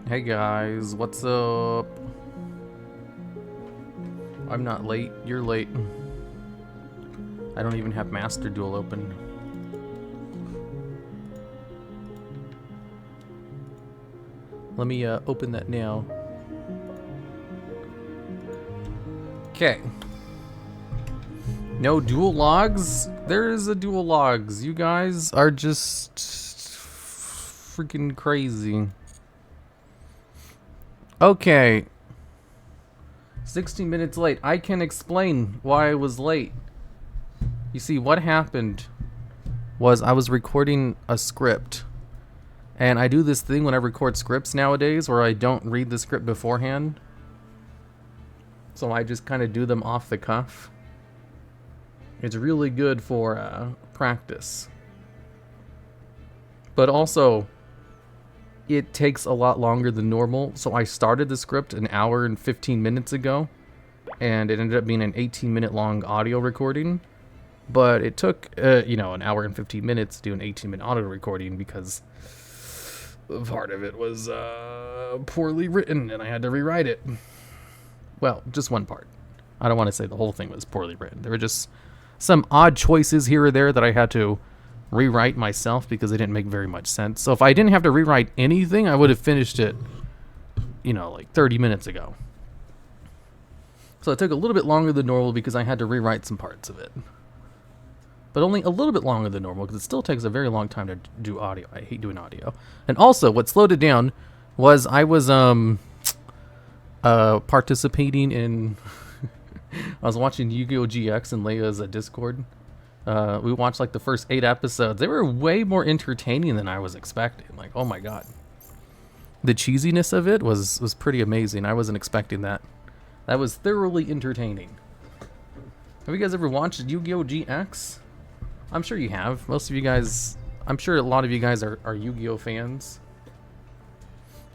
Hey guys, what's up? I'm not late, you're late. I don't even have Master Duel open. Let me open that now. Okay. No duel logs? There is a duel logs. You guys are just freaking crazy. Okay. 16 minutes late. I can explain why I was late. You see, what happened was I was recording a script. And I do this thing when I record scripts nowadays where I don't read the script beforehand. So I just kind of do them off the cuff. It's really good for practice. But also, it takes a lot longer than normal. So I started the script an hour and 15 minutes ago. And it ended up being an 18-minute long audio recording. But it took, an hour and 15 minutes to do an 18-minute audio recording because part of it was poorly written and I had to rewrite it. Well, just one part. I don't want to say the whole thing was poorly written. There were just some odd choices here or there that I had to rewrite myself because they didn't make very much sense. So if I didn't have to rewrite anything, I would have finished it, like 30 minutes ago. So it took a little bit longer than normal because I had to rewrite some parts of it. But only a little bit longer than normal because it still takes a very long time to do audio. I hate doing audio. And also, what slowed it down was I was participating in... I was watching Yugioh GX and Leia's Discord. We watched like the first 8 episodes. They were way more entertaining than I was expecting. Like, oh my god. The cheesiness of it was pretty amazing. I wasn't expecting that. That was thoroughly entertaining. Have you guys ever watched Yugioh GX? I'm sure you have. Most of you guys... I'm sure a lot of you guys are Yu-Gi-Oh fans.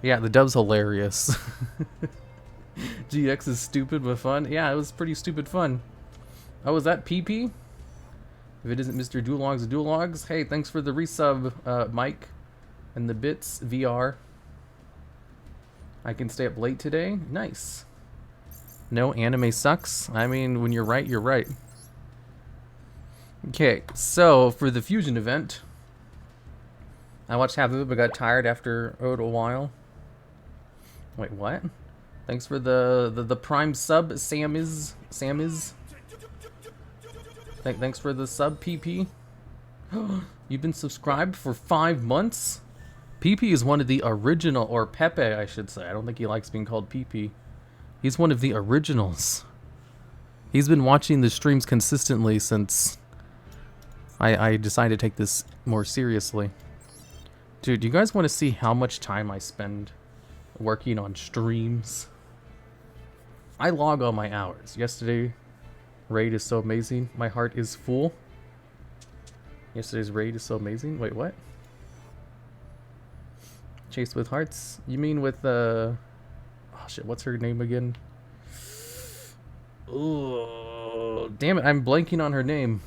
Yeah, the dub's hilarious. GX is stupid but fun. Yeah, it was pretty stupid fun. Oh, is that PP? If it isn't Mr. TheDuelLogs, TheDuelLogs. Hey, thanks for the resub, Mike. And the bits, VR. I can stay up late today. Nice. No, anime sucks. I mean, when you're right, you're right. Okay, so for the Fusion event, I watched half of it but got tired after a while. Wait, what? Thanks for the prime sub, Sam is. Thanks for the sub, PP. You've been subscribed for 5 months? PP is one of the original, or Pepe, I should say. I don't think he likes being called PP. He's one of the originals. He's been watching the streams consistently since I decided to take this more seriously. Dude, you guys want to see how much time I spend working on streams? I log all my hours. Yesterday, raid is so amazing. My heart is full. Yesterday's raid is so amazing. Wait, what? Chase with hearts? You mean with, oh shit, what's her name again? Oh, damn it, I'm blanking on her name.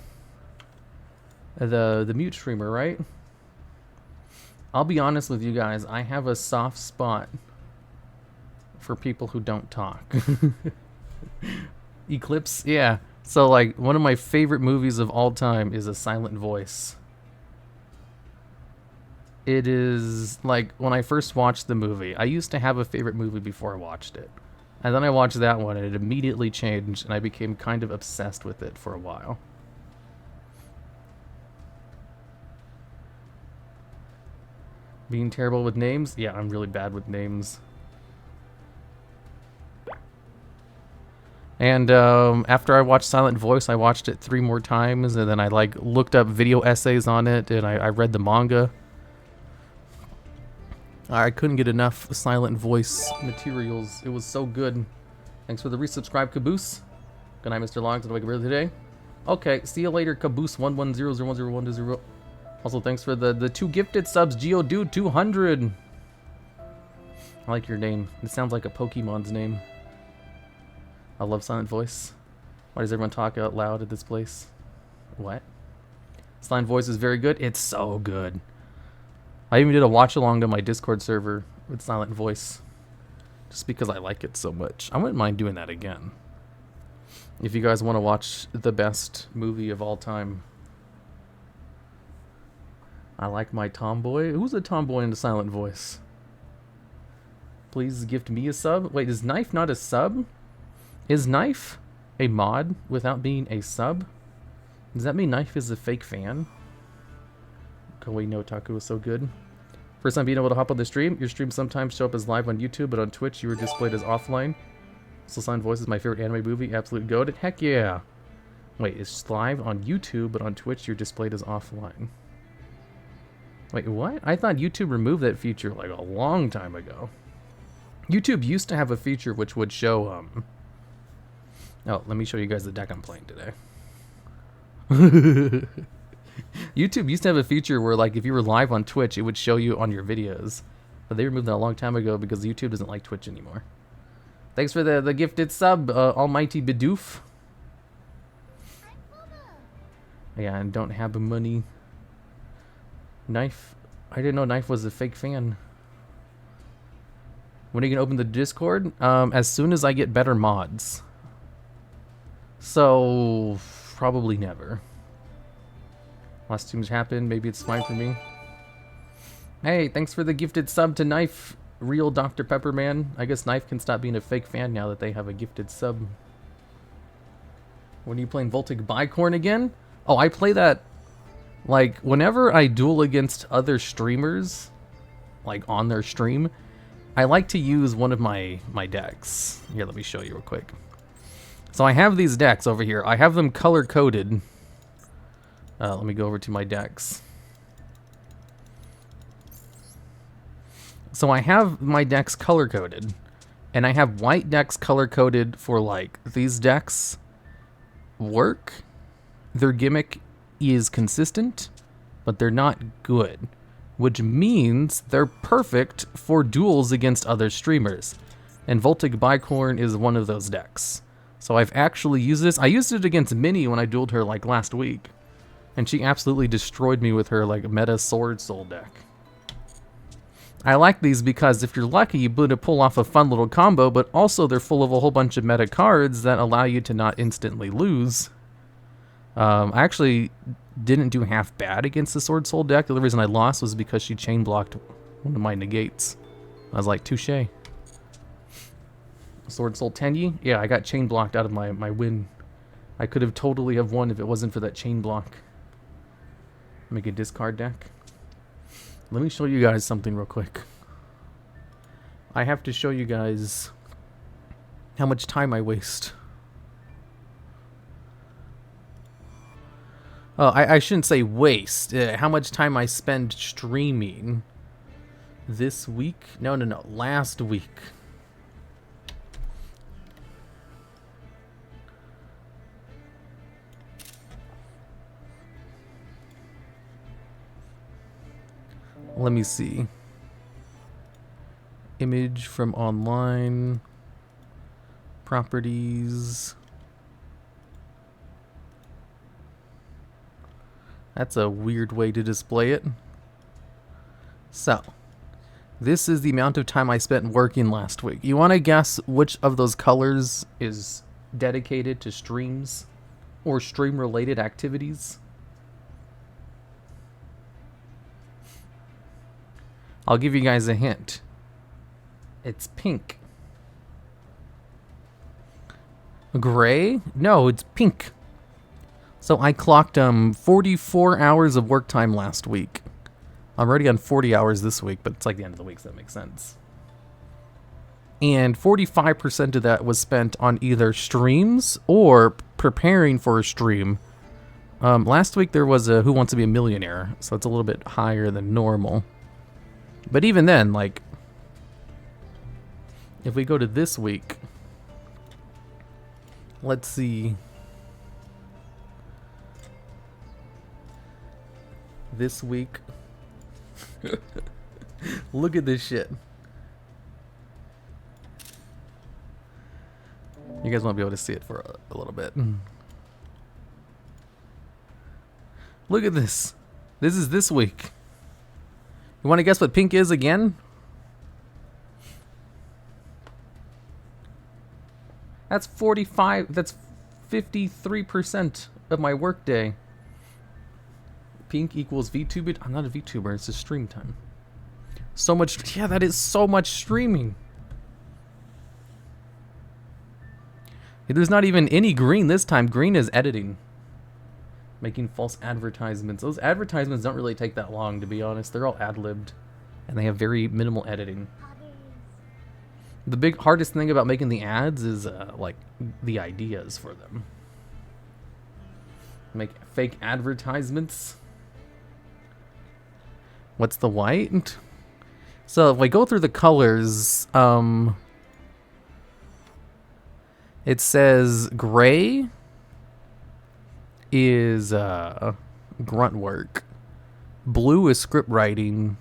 The mute streamer, right? I'll be honest with you guys, I have a soft spot for people who don't talk. Eclipse? Yeah. So, like, one of my favorite movies of all time is A Silent Voice. It is, like, when I first watched the movie, I used to have a favorite movie before I watched it. And then I watched that one, and it immediately changed, and I became kind of obsessed with it for a while. Being terrible with names? Yeah, I'm really bad with names. And after I watched Silent Voice, I watched it 3 more times, and then I like looked up video essays on it, and I read the manga. I couldn't get enough Silent Voice materials. It was so good. Thanks for the resubscribe, Caboose. Good night, Mr. Logs. Did I wake up early today? Okay, see you later, Caboose 1100100120. Also, thanks for the 2 gifted subs, Geodude 200. I like your name. It sounds like a Pokemon's name. I love Silent Voice. Why does everyone talk out loud at this place? What? Silent Voice is very good. It's so good. I even did a watch along to my Discord server with silent voice. Just because I like it so much. I wouldn't mind doing that again. If you guys want to watch the best movie of all time. I like my tomboy. Who's a tomboy in the silent voice? Please gift me a sub. Wait, is Knife not a sub? Is Knife a mod without being a sub? Does that mean Knife is a fake fan? Koei no Taku is so good. First time being able to hop on the stream. Your streams sometimes show up as live on YouTube, but on Twitch you were displayed as offline. So Silent Voice is my favorite anime movie. Absolute goated. Heck yeah. Wait, it's live on YouTube, but on Twitch you're displayed as offline. Wait, what? I thought YouTube removed that feature like a long time ago. YouTube used to have a feature which would show, Oh, let me show you guys the deck I'm playing today. YouTube used to have a feature where, like, if you were live on Twitch, it would show you on your videos. But they removed that a long time ago because YouTube doesn't like Twitch anymore. Thanks for the gifted sub, Almighty Bidoof. Yeah, and don't have the money. Knife. I didn't know Knife was a fake fan. When are you gonna open the Discord? As soon as I get better mods. So probably never. Last too much happened. Maybe it's fine for me. Hey, thanks for the gifted sub to Knife, real Dr. Pepper man. I guess Knife can stop being a fake fan now that they have a gifted sub. When are you playing Voltic Bicorn again? Oh, I play that like whenever I duel against other streamers, like on their stream. I like to use one of my decks. Here, let me show you real quick. So I have these decks over here. I have them color-coded. Let me go over to my decks. So I have my decks color-coded. And I have white decks color-coded for, like, these decks work. Their gimmick is consistent, but they're not good. Which means they're perfect for duels against other streamers. And Voltic Bicorn is one of those decks. So I've actually used this. I used it against Minnie when I dueled her like last week. And she absolutely destroyed me with her like meta Sword Soul deck. I like these because if you're lucky, you pull off a fun little combo, but also they're full of a whole bunch of meta cards that allow you to not instantly lose. I actually didn't do half bad against the Sword Soul deck. The only reason I lost was because she chain blocked one of my negates. I was like, touche. Sword Soul Tenyi? Yeah, I got chain blocked out of my win. I could have totally have won if it wasn't for that chain block. Make a discard deck. Let me show you guys something real quick. I have to show you guys how much time I waste. Oh, I shouldn't say waste. How much time I spend streaming this week? No, last week. Let me see. Image from online. Properties. That's a weird way to display it. So, this is the amount of time I spent working last week. You want to guess which of those colors is dedicated to streams or stream-related activities? I'll give you guys a hint. It's pink. Gray? No, it's pink. So I clocked 44 hours of work time last week. I'm already on 40 hours this week, but it's like the end of the week, so that makes sense. And 45% of that was spent on either streams or preparing for a stream. Last week there was a Who Wants to Be a Millionaire, so it's a little bit higher than normal. But even then, like, if we go to this week, let's see. This week. Look at this shit. You guys won't be able to see it for a little bit. Look at this. This is this week. You want to guess what pink is again? That's 45. That's 53% of my workday. Pink equals VTuber. I'm not a VTuber. It's just stream time. So much. Yeah, that is so much streaming. There's not even any green this time. Green is editing. Making false advertisements. Those advertisements don't really take that long, to be honest. They're all ad-libbed. And they have very minimal editing. The big hardest thing about making the ads is like the ideas for them. Make fake advertisements. What's the white? So if we go through the colors, it says gray is grunt work. Blue is script writing.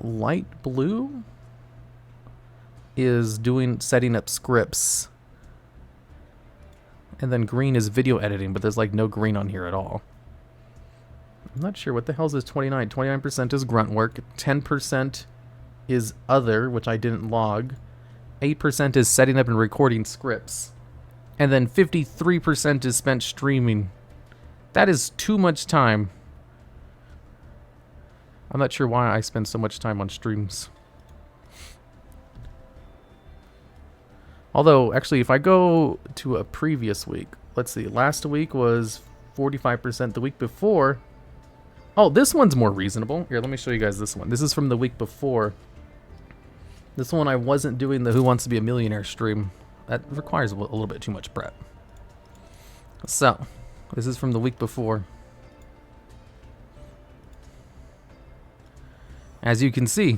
Light blue is setting up scripts. And then green is video editing, but there's like no green on here at all. I'm not sure what the hell is this 29. 29% is grunt work, 10% is other, which I didn't log. 8% is setting up and recording scripts. And then 53% is spent streaming. That is too much time. I'm not sure why I spend so much time on streams. Although, actually, if I go to a previous week, let's see, last week was 45%. The week before, oh, this one's more reasonable. Here, let me show you guys this one. This is from the week before. This one I wasn't doing the Who Wants to Be a Millionaire stream. That requires a little bit too much prep. So, this is from the week before. As you can see,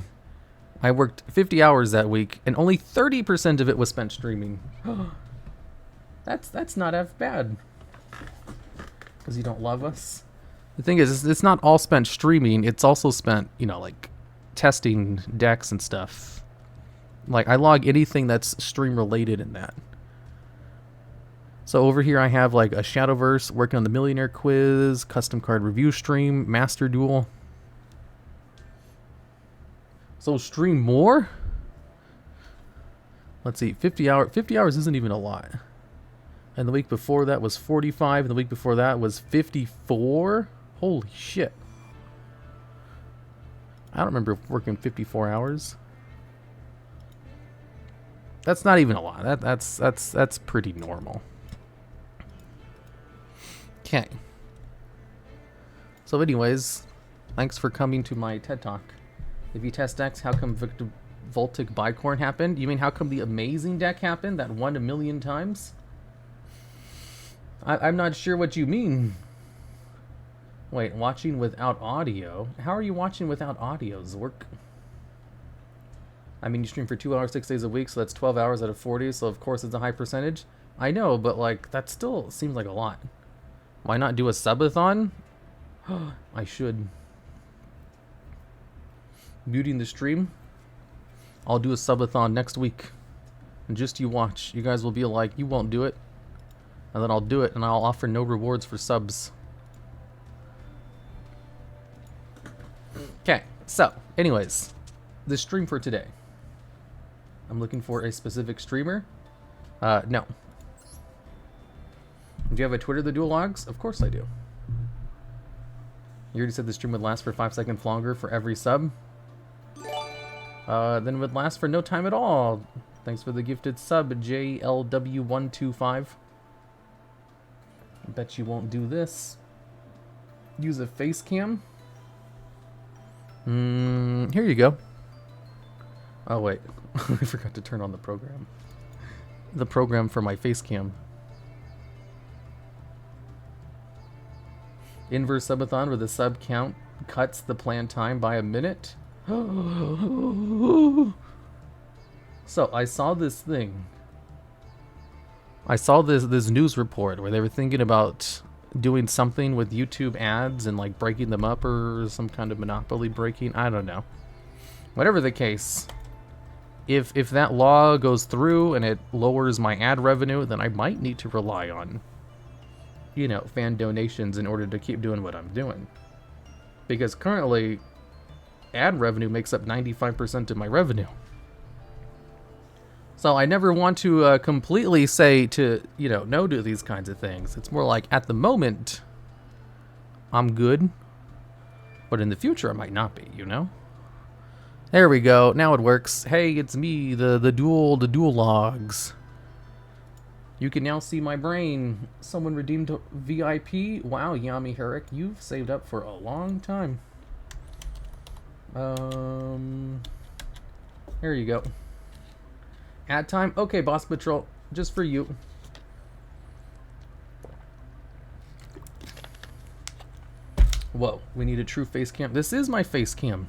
I worked 50 hours that week, and only 30% of it was spent streaming. That's not half bad. Because you don't love us. The thing is, it's not all spent streaming. It's also spent, you know, like, testing decks and stuff. Like, I log anything that's stream-related in that. So over here I have, like, a Shadowverse, working on the Millionaire Quiz, custom card review stream, Master Duel. So stream more? Let's see, 50 hours isn't even a lot. And the week before that was 45, and the week before that was 54? Holy shit. I don't remember working 54 hours. That's not even a lot. That's pretty normal. Okay. So anyways, thanks for coming to my TED Talk. If you test decks, how come Voltic Bicorn happened? You mean how come the amazing deck happened that won 1,000,000 times? I'm not sure what you mean. Wait, watching without audio? How are you watching without audio, Zork? I mean, you stream for 2 hours, 6 days a week, so that's 12 hours out of 40, so of course it's a high percentage. I know, but like, that still seems like a lot. Why not do a subathon? I should. Muting the stream. I'll do a subathon next week. And just you watch. You guys will be like, you won't do it. And then I'll do it, and I'll offer no rewards for subs. Okay, so, anyways. The stream for today. I'm looking for a specific streamer. No. Do you have a Twitter, TheDuelLogs? Of course I do. You already said the stream would last for 5 seconds longer for every sub. Then it would last for no time at all. Thanks for the gifted sub, JLW125. Bet you won't do this. Use a face cam. Here you go. Oh wait, I forgot to turn on the program. The program for my face cam. Inverse subathon where the sub count cuts the planned time by a minute. So I saw this thing. I saw this news report where they were thinking about doing something with YouTube ads and like breaking them up or some kind of monopoly breaking. I don't know. Whatever the case, if that law goes through and it lowers my ad revenue, then I might need to rely on, you know, fan donations in order to keep doing what I'm doing. Because currently, ad revenue makes up 95% of my revenue. So I never want to completely say to, no to these kinds of things. It's more like, at the moment, I'm good. But in the future, I might not be, There we go. Now it works. Hey, it's me, the TheDuelLogs. You can now see my brain. Someone redeemed VIP. Wow, Yami Herrick, you've saved up for a long time. Here you go. Ad time. Okay, Boss Patrol, just for you. Whoa, we need a true face cam. This is my face cam.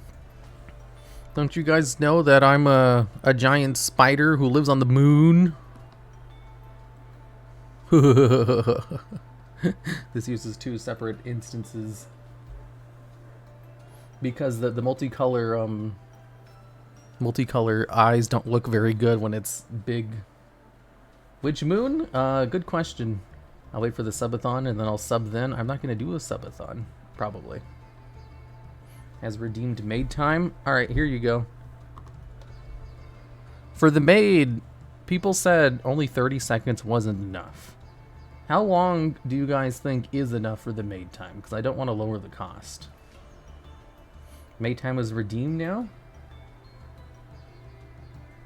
Don't you guys know that I'm a giant spider who lives on the moon? This uses 2 separate instances because the multicolor eyes don't look very good when it's big. Which moon? Good question. I'll wait for the subathon and then I'll sub then. I'm not gonna do a subathon, probably. Has redeemed maid time. Alright, here you go. For the maid, people said only 30 seconds wasn't enough. How long do you guys think is enough for the maid time? Because I don't want to lower the cost. Maid time is redeemed now?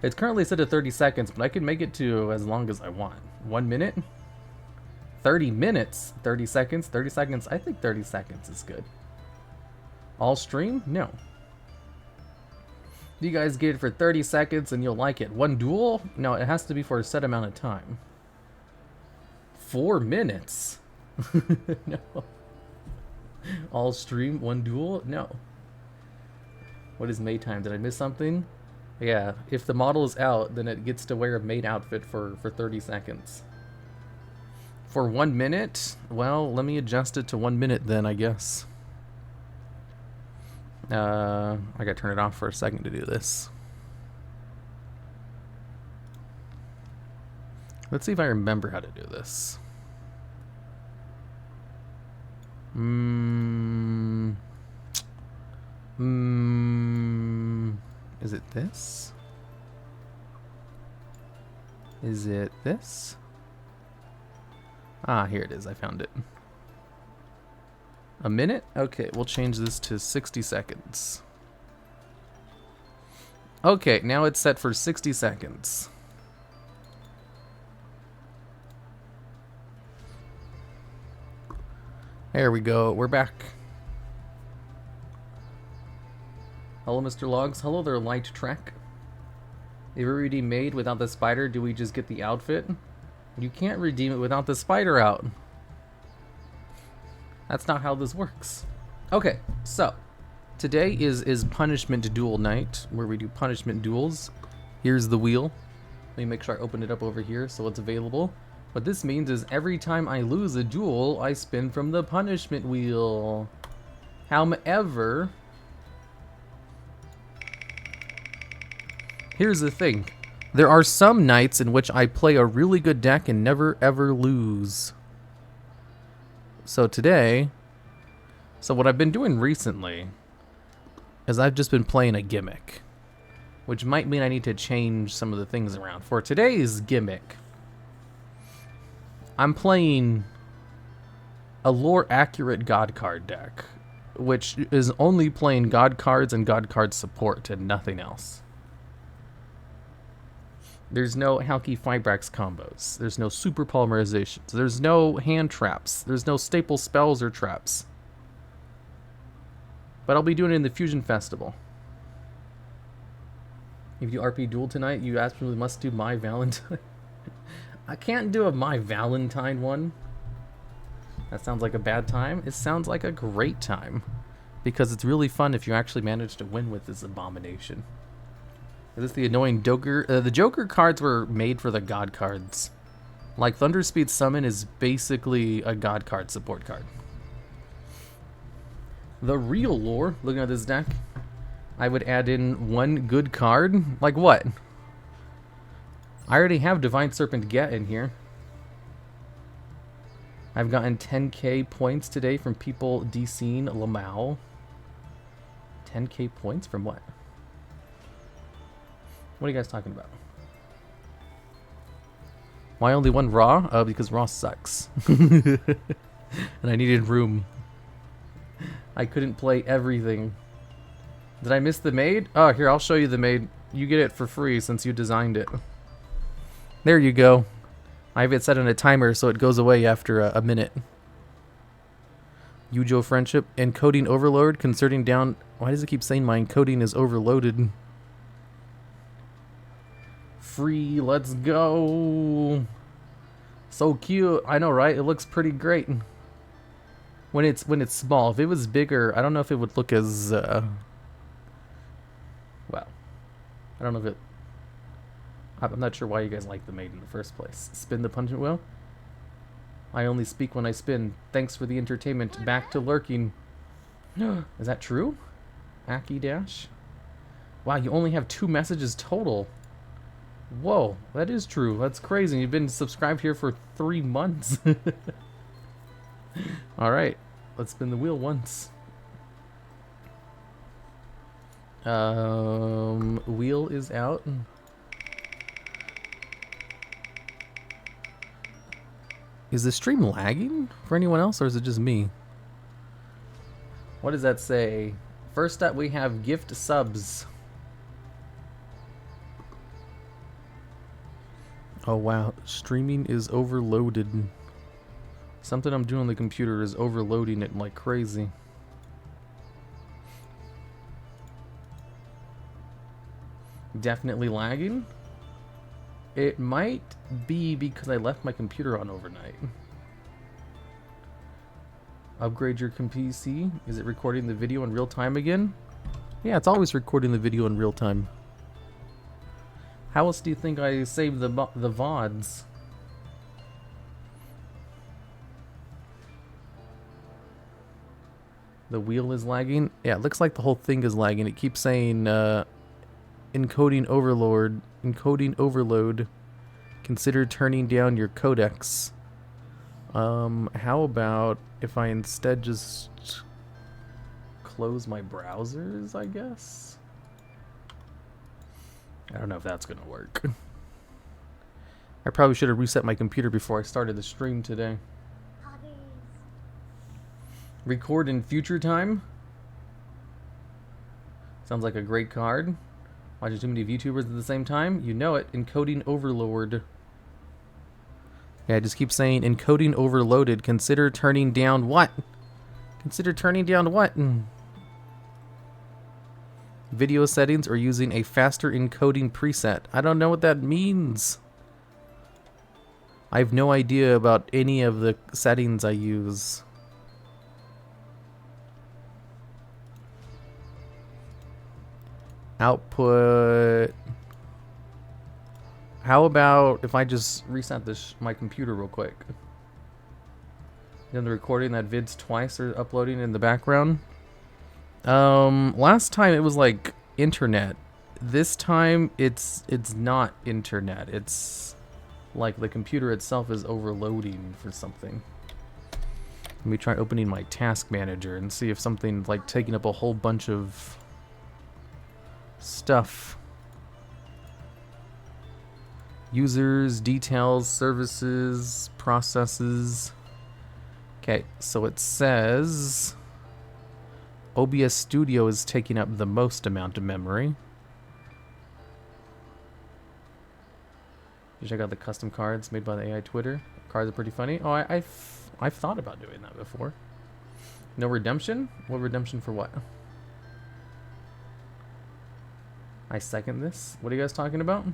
It's currently set to 30 seconds, but I can make it to as long as I want. 1 minute? 30 minutes? 30 seconds? 30 seconds? I think 30 seconds is good. All stream? No. You guys get it for 30 seconds and you'll like it. 1 duel? No, it has to be for a set amount of time. 4 minutes? No. All stream, 1 duel? No. What is maid time? Did I miss something? Yeah, if the model is out, then it gets to wear a maid outfit for 30 seconds. For 1 minute? Well, let me adjust it to 1 minute then, I guess. I gotta turn it off for a second to do this. Let's see if I remember how to do this. Is it this? Is it this? Ah, here it is. I found it. A minute? Okay, we'll change this to 60 seconds. Okay, now it's set for 60 seconds. There we go. We're back. Hello, Mr. Logs. Hello there, Light Trek. If we redeem maid without the spider, do we just get the outfit? You can't redeem it without the spider out. That's not how this works. Okay, so today is punishment duel night, where we do punishment duels. Here's the wheel. Let me make sure I open it up over here so it's available. What this means is every time I lose a duel, I spin from the punishment wheel. However, here's the thing. There are some nights in which I play a really good deck and never ever lose. So today, what I've been doing recently is I've just been playing a gimmick, which might mean I need to change some of the things around. For today's gimmick, I'm playing a lore-accurate God card deck, which is only playing God cards and God card support and nothing else. There's no Halki Fibrax combos. There's no super polymerizations. There's no hand traps. There's no staple spells or traps. But I'll be doing it in the Fusion Festival. If you RP Duel tonight, you absolutely must do My Valentine. I can't do a My Valentine one. That sounds like a bad time. It sounds like a great time. Because it's really fun if you actually manage to win with this abomination. Is this the annoying Joker? The Joker cards were made for the God cards. Like Thunderspeed Summon is basically a God card support card. The real lore, looking at this deck, I would add in 1 good card. Like what? I already have Divine Serpent Get in here. I've gotten 10k points today from people DCing Lamau. 10k points from what? What are you guys talking about? Why only one Raw? Because Raw sucks. And I needed room. I couldn't play everything. Did I miss the maid? Oh, here, I'll show you the maid. You get it for free since you designed it. There you go. I have it set on a timer so it goes away after a minute. Yugioh friendship. Encoding overload. Concerting down... Why does it keep saying my encoding is overloaded? Free, let's go. So cute. I know, right? It looks pretty great. When it's small. If it was bigger, I don't know if it would look as... well, I don't know if it... I'm not sure why you guys like the maid in the first place. Spin the punishment wheel? I only speak when I spin. Thanks for the entertainment. Back to lurking. Is that true? Aki Dash? Wow, you only have 2 messages total. Whoa, that is true. That's crazy. You've been subscribed here for 3 months. Alright, let's spin the wheel once. Wheel is out. Is the stream lagging for anyone else, or is it just me? What does that say? First up, we have gift subs. Oh wow, streaming is overloaded. Something I'm doing on the computer is overloading it like crazy. Definitely lagging. It might be because I left my computer on overnight. Upgrade your PC. Is it recording the video in real time again? Yeah, it's always recording the video in real time. How else do you think I save the VODs? The wheel is lagging? Yeah, it looks like the whole thing is lagging. It keeps saying encoding overload. Consider turning down your codecs. How about if I instead just close my browsers, I guess? I don't know if that's gonna work. I probably should have reset my computer before I started the stream today. Record in future time? Sounds like a great card. Watching too many VTubers at the same time? You know it. Encoding overload. Yeah, I just keep saying encoding overloaded. Consider turning down what? Consider turning down what? Video settings or using a faster encoding preset. I don't know what that means. I have no idea about any of the settings I use. Output. How about if I just reset my computer real quick? Then the recording that vids twice are uploading in the background. Last time it was like internet. This time it's not internet. It's like the computer itself is overloading for something. Let me try opening my task manager and see if something like taking up a whole bunch of stuff. Users, details, services, processes. Okay, so it says OBS Studio is taking up the most amount of memory. You check out the custom cards made by the AI Twitter. Cards are pretty funny. Oh, I've thought about doing that before. No redemption? What redemption for what? I second this. What are you guys talking about?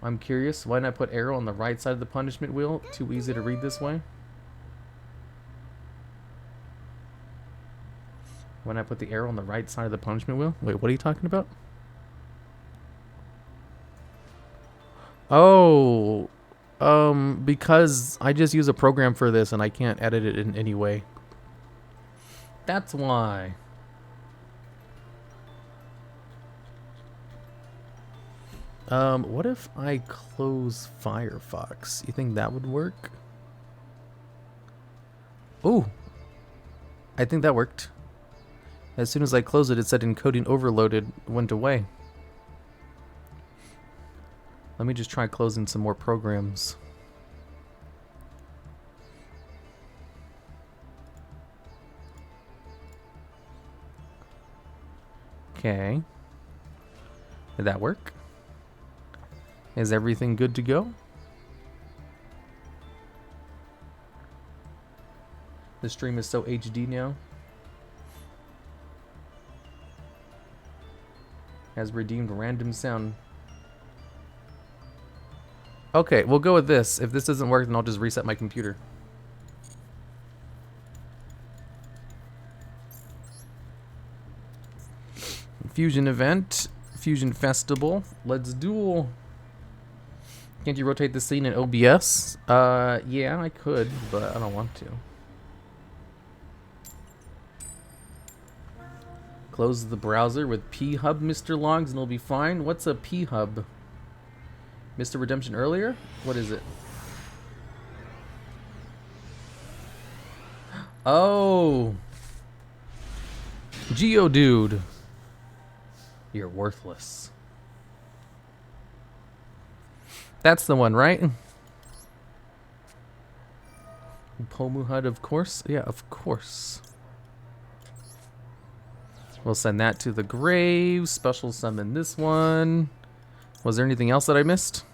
I'm curious. Why not put arrow on the right side of the punishment wheel? Too easy to read this way. Why not put the arrow on the right side of the punishment wheel? Wait, what are you talking about? Oh, because I just use a program for this and I can't edit it in any way. That's why. What if I close Firefox? You think that would work? Ooh. I think that worked. As soon as I closed it, it said encoding overloaded, went away. Let me just try closing some more programs. Okay. Did that work? Is everything good to go? The stream is so HD now. Has redeemed random sound. Okay, we'll go with this. If this doesn't work, then I'll just reset my computer. Fusion event. Fusion festival. Let's duel. Can't you rotate the scene in OBS? Yeah, I could, but I don't want to. Close the browser with P-Hub, Mr. Logs, and it'll be fine. What's a P-Hub? Mr. Redemption earlier? What is it? Oh! Yugioh dude. You're worthless. That's the one, right? Pomu HUD, of course. Yeah, of course. We'll send that to the grave. Special summon this one. Was there anything else that I missed?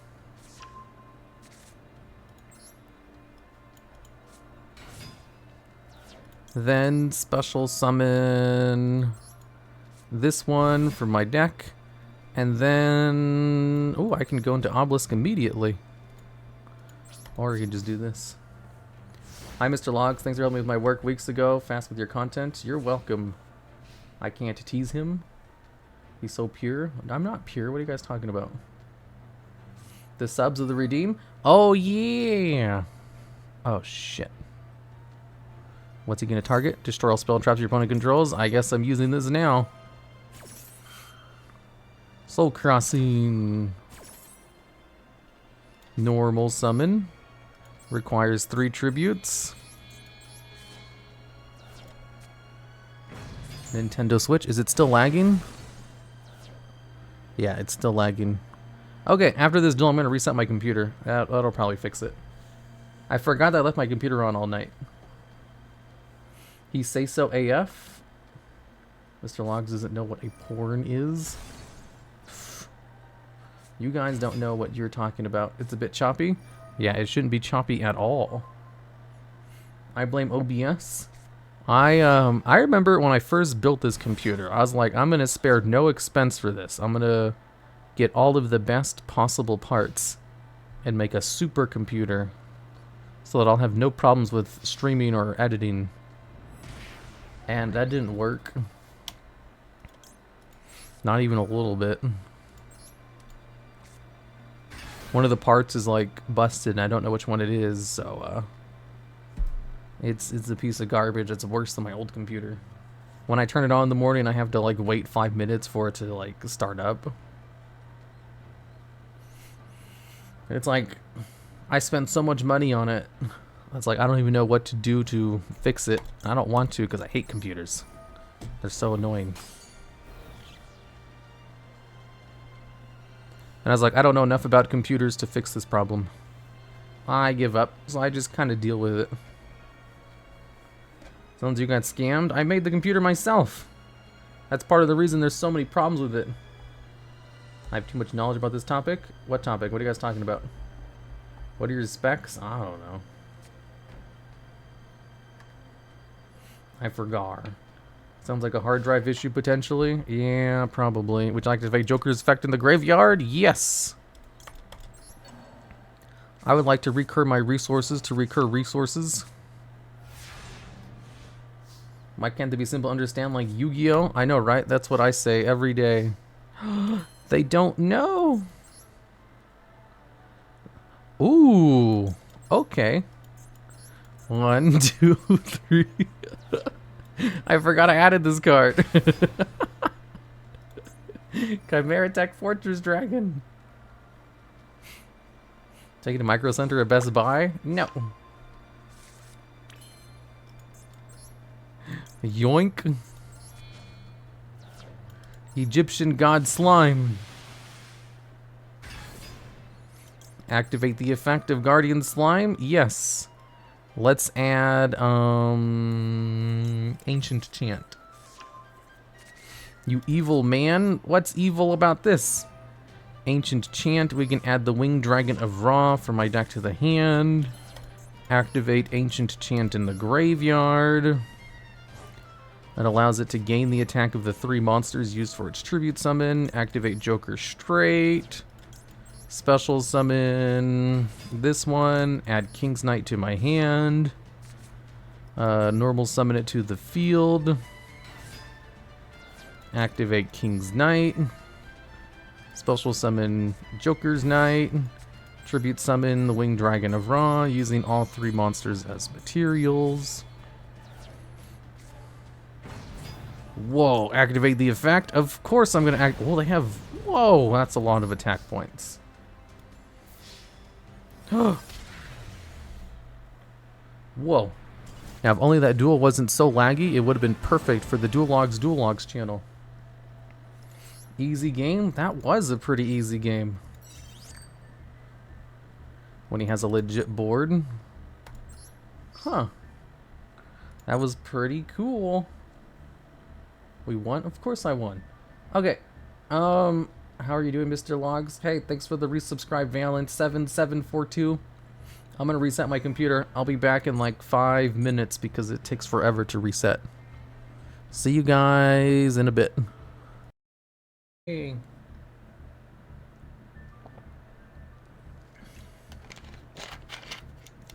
Then special summon this one for my deck. And then... oh, I can go into Obelisk immediately. Or I can just do this. Hi, Mr. Logs. Thanks for helping me with my work weeks ago. Fast with your content. You're welcome. I can't tease him. He's so pure. I'm not pure. What are you guys talking about? The subs of the redeem? Oh, yeah. Oh, shit. What's he going to target? Destroy all spell and traps your opponent controls? I guess I'm using this now. Soul Crossing. Normal summon. Requires 3 tributes. Nintendo Switch. Is it still lagging? Yeah, it's still lagging. Okay, after this duel, I'm going to reset my computer. That'll probably fix it. I forgot that I left my computer on all night. He say so AF. Mr. Logs doesn't know what a porn is. You guys don't know what you're talking about. It's a bit choppy. Yeah, it shouldn't be choppy at all. I blame OBS. I remember when I first built this computer, I was like, I'm gonna spare no expense for this. I'm gonna get all of the best possible parts and make a super computer so that I'll have no problems with streaming or editing. And that didn't work. Not even a little bit. One of the parts is like busted and I don't know which one it is, so it's a piece of garbage. It's worse than my old computer. When I turn it on in the morning, I have to like wait 5 minutes for it to like start up. It's like I spent so much money on it. It's like I don't even know what to do to fix it. I don't want to because I hate computers. They're so annoying. And I was like, I don't know enough about computers to fix this problem. I give up, so I just kind of deal with it. Sounds you got scammed. I made the computer myself. That's part of the reason there's so many problems with it. I have too much knowledge about this topic. What topic? What are you guys talking about? What are your specs? I don't know. I forgot. Sounds like a hard drive issue potentially. Yeah, probably. Would you like to activate Joker's effect in the graveyard? Yes. I would like to recur my resources to recur resources. Why can't they be simple to understand like Yu-Gi-Oh? I know, right? That's what I say every day. They don't know. Ooh. Okay. 1, 2, 3. I forgot I added this card. Chimera Tech Fortress Dragon. Take it to Micro Center at Best Buy? No. Yoink. Egyptian god slime. Activate the effect of guardian slime. Yes. Let's add ancient chant. You evil man. What's evil about this? Ancient chant. We can add the winged dragon of Ra from my deck to the hand. Activate ancient chant in the graveyard. That allows it to gain the attack of the 3 monsters used for its tribute summon. Activate Joker straight. Special summon this one. Add King's Knight to my hand. Normal summon it to the field. Activate King's Knight. Special summon Joker's Knight. Tribute summon the Winged Dragon of Ra, using all 3 monsters as materials. Whoa, activate the effect? Of course I'm going to act... Well, they have... Whoa, that's a lot of attack points. Whoa. Now, if only that duel wasn't so laggy, it would have been perfect for the DuelLogs channel. Easy game? That was a pretty easy game. When he has a legit board. Huh. That was pretty cool. We won? Of course I won. Okay. How are you doing, Mr. Logs? Hey, thanks for the resubscribe, Valent7742. I'm gonna reset my computer. I'll be back in like 5 minutes because it takes forever to reset. See you guys in a bit. Hey.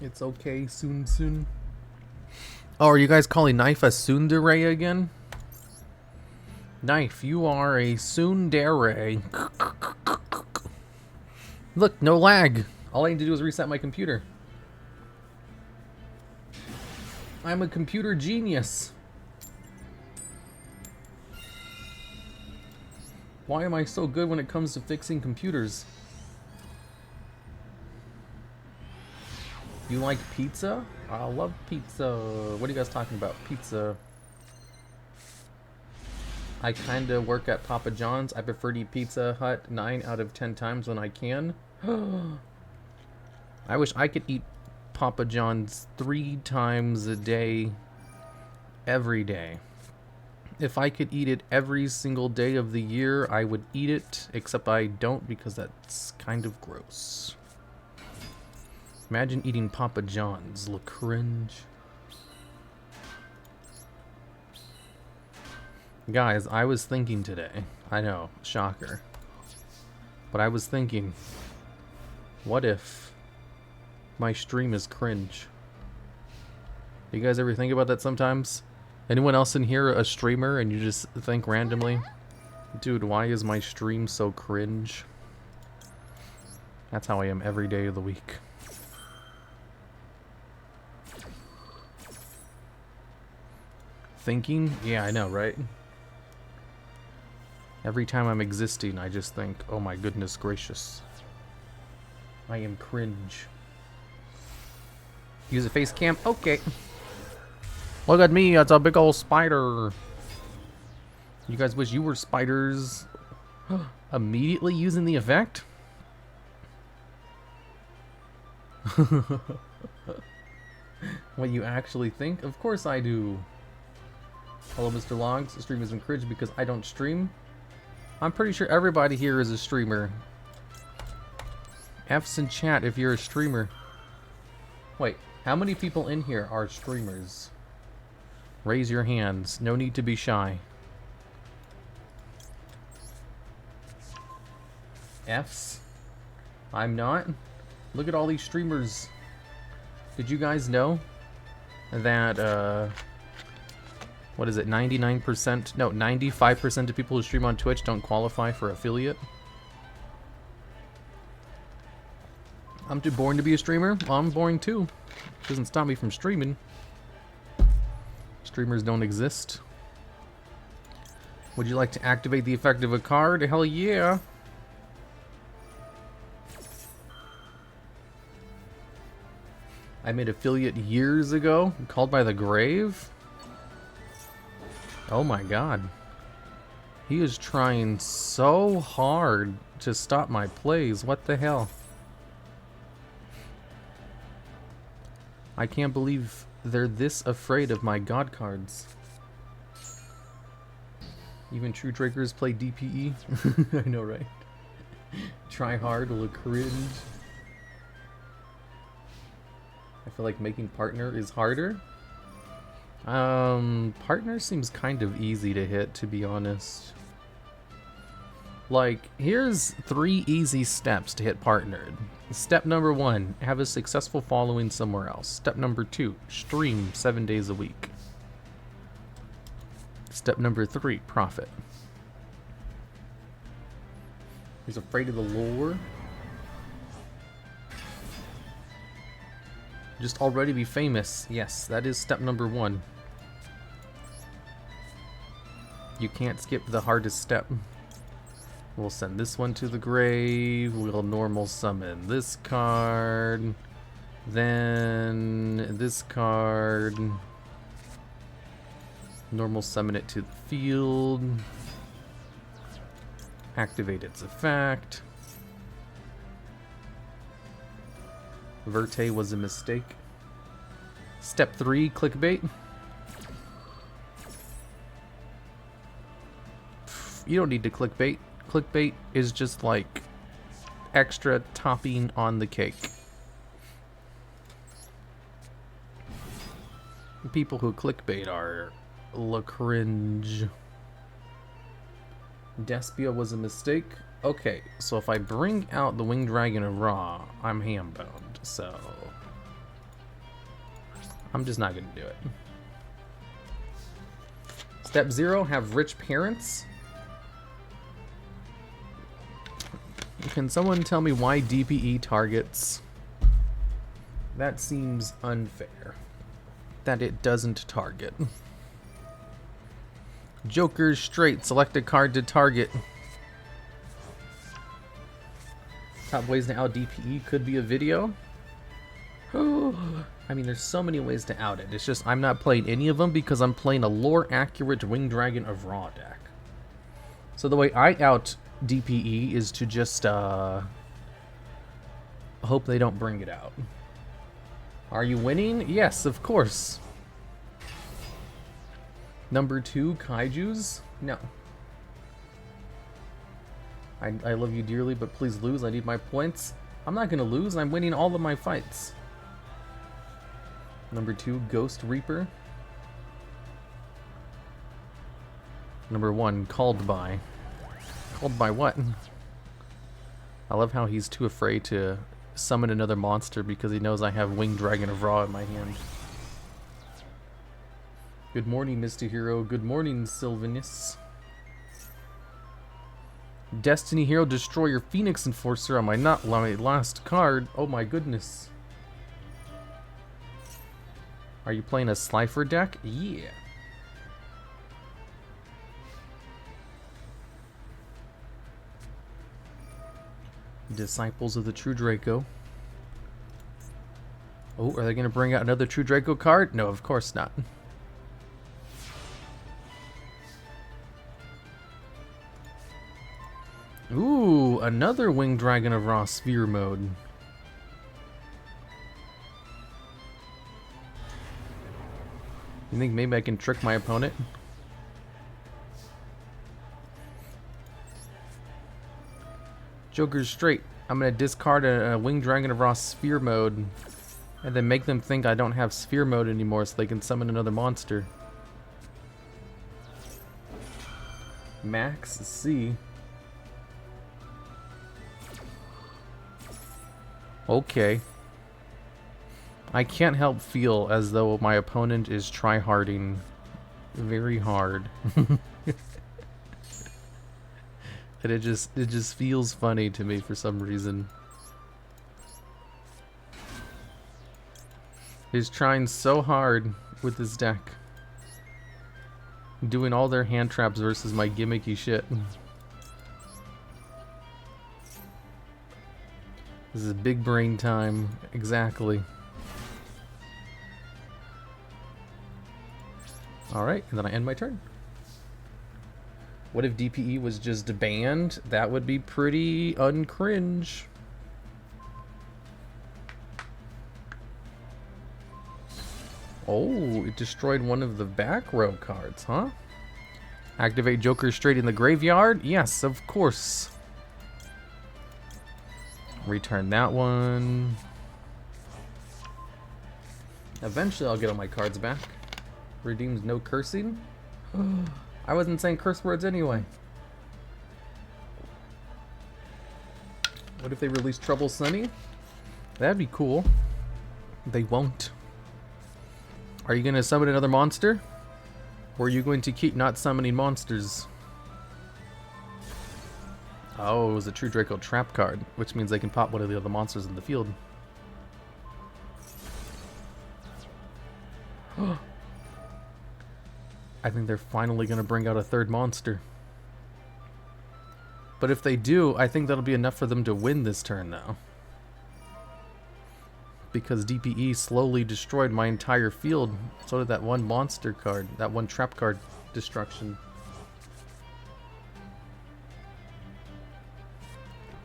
It's okay, soon. Oh, are you guys calling Knife a tsundere again? Knife, you are a tsundere. Look, no lag. All I need to do is reset my computer. I'm a computer genius. Why am I so good when it comes to fixing computers? You like pizza? I love pizza. What are you guys talking about? Pizza. I kinda work at Papa John's. I prefer to eat Pizza Hut 9 out of 10 times when I can. I wish I could eat Papa John's 3 times a day, every day. If I could eat it every single day of the year, I would eat it, except I don't because that's kind of gross. Imagine eating Papa John's. Look, cringe. Guys, I was thinking today. I know, shocker. But I was thinking, what if my stream is cringe? You guys ever think about that sometimes? Anyone else in here a streamer and you just think randomly, dude, why is my stream so cringe? That's how I am every day of the week. Thinking? Yeah, I know, right? Every time I'm existing, I just think, oh my goodness gracious. I am cringe. Use a face cam? Okay. Look at me, it's a big old spider. You guys wish you were spiders. Immediately using the effect? What you actually think? Of course I do. Hello, Mr. Logs. The stream isn't cringe because I don't stream. I'm pretty sure everybody here is a streamer. F's in chat if you're a streamer. Wait, how many people in here are streamers? Raise your hands. No need to be shy. F's? I'm not? Look at all these streamers. Did you guys know that, what is it, 99%? No, 95% of people who stream on Twitch don't qualify for affiliate? I'm too born to be a streamer? Well, I'm born too. Doesn't stop me from streaming. Streamers don't exist. Would you like to activate the effect of a card? Hell yeah! I made affiliate years ago, called by the grave. Oh my god. He is trying so hard to stop my plays. What the hell? I can't believe they're this afraid of my god cards. Even true Drakers play DPE? I know, right? Try hard will cringe. I feel like making partner is harder. Partner seems kind of easy to hit, to be honest. Like, here's 3 easy steps to hit partnered. Step number 1, have a successful following somewhere else. Step number 2, stream 7 days a week. Step number 3, profit. He's afraid of the lore. Just already be famous. Yes, that is step number 1. You can't skip the hardest step. We'll send this one to the grave. We'll normal summon this card. Then this card. Normal summon it to the field. Activate its effect. Verte was a mistake. Step 3, clickbait. You don't need to clickbait. Clickbait is just like extra topping on the cake. People who clickbait are la cringe. Despia was a mistake. Okay, so if I bring out the Winged Dragon of Ra, I'm ham-boned, so I'm just not gonna do it. Step 0, have rich parents. Can someone tell me why DPE targets? That seems unfair. That it doesn't target. Joker's straight. Select a card to target. Top ways to out DPE could be a video. Oh, I mean, there's so many ways to out it. It's just I'm not playing any of them because I'm playing a lore-accurate Winged Dragon of Ra deck. So the way I out DPE is to just hope they don't bring it out. Are you winning? Yes, of course. Number 2, Kaijus? No. I love you dearly, but please lose. I need my points. I'm not gonna lose. I'm winning all of my fights. Number 2, Ghost Reaper. Number 1, Called By. Called by what? I love how he's too afraid to summon another monster because he knows I have Winged Dragon of Ra in my hand. Good morning, Mr. Hero. Good morning, Sylvanus. Destiny Hero, destroy your Phoenix Enforcer on my last card. Oh my goodness. Are you playing a Slifer deck? Yeah. Disciples of the True Draco. Oh, are they going to bring out another True Draco card? No, of course not. Ooh, another Winged Dragon of Ra Sphere mode. You think maybe I can trick my opponent? Joker's straight. I'm going to discard a Winged Dragon of Ra Sphere mode and then make them think I don't have Sphere mode anymore so they can summon another monster. Max C. Okay. I can't help feel as though my opponent is tryharding very hard. And it just feels funny to me for some reason. He's trying so hard with this deck. Doing all their hand traps versus my gimmicky shit. This is big brain time. Exactly. Alright, and then I end my turn. What if DPE was just banned? That would be pretty uncringe. Oh, it destroyed one of the back row cards, huh? Activate Joker straight in the graveyard? Yes, of course. Return that one. Eventually I'll get all my cards back. Redeems no cursing. I wasn't saying curse words anyway. What if they release Trouble Sunny? That'd be cool. They won't. Are you going to summon another monster? Or are you going to keep not summoning monsters? Oh, it was a True Draco trap card, which means they can pop one of the other monsters in the field. I think they're finally going to bring out a third monster. But if they do, I think that'll be enough for them to win this turn, though. Because DPE slowly destroyed my entire field. So did that one monster card, that one trap card destruction.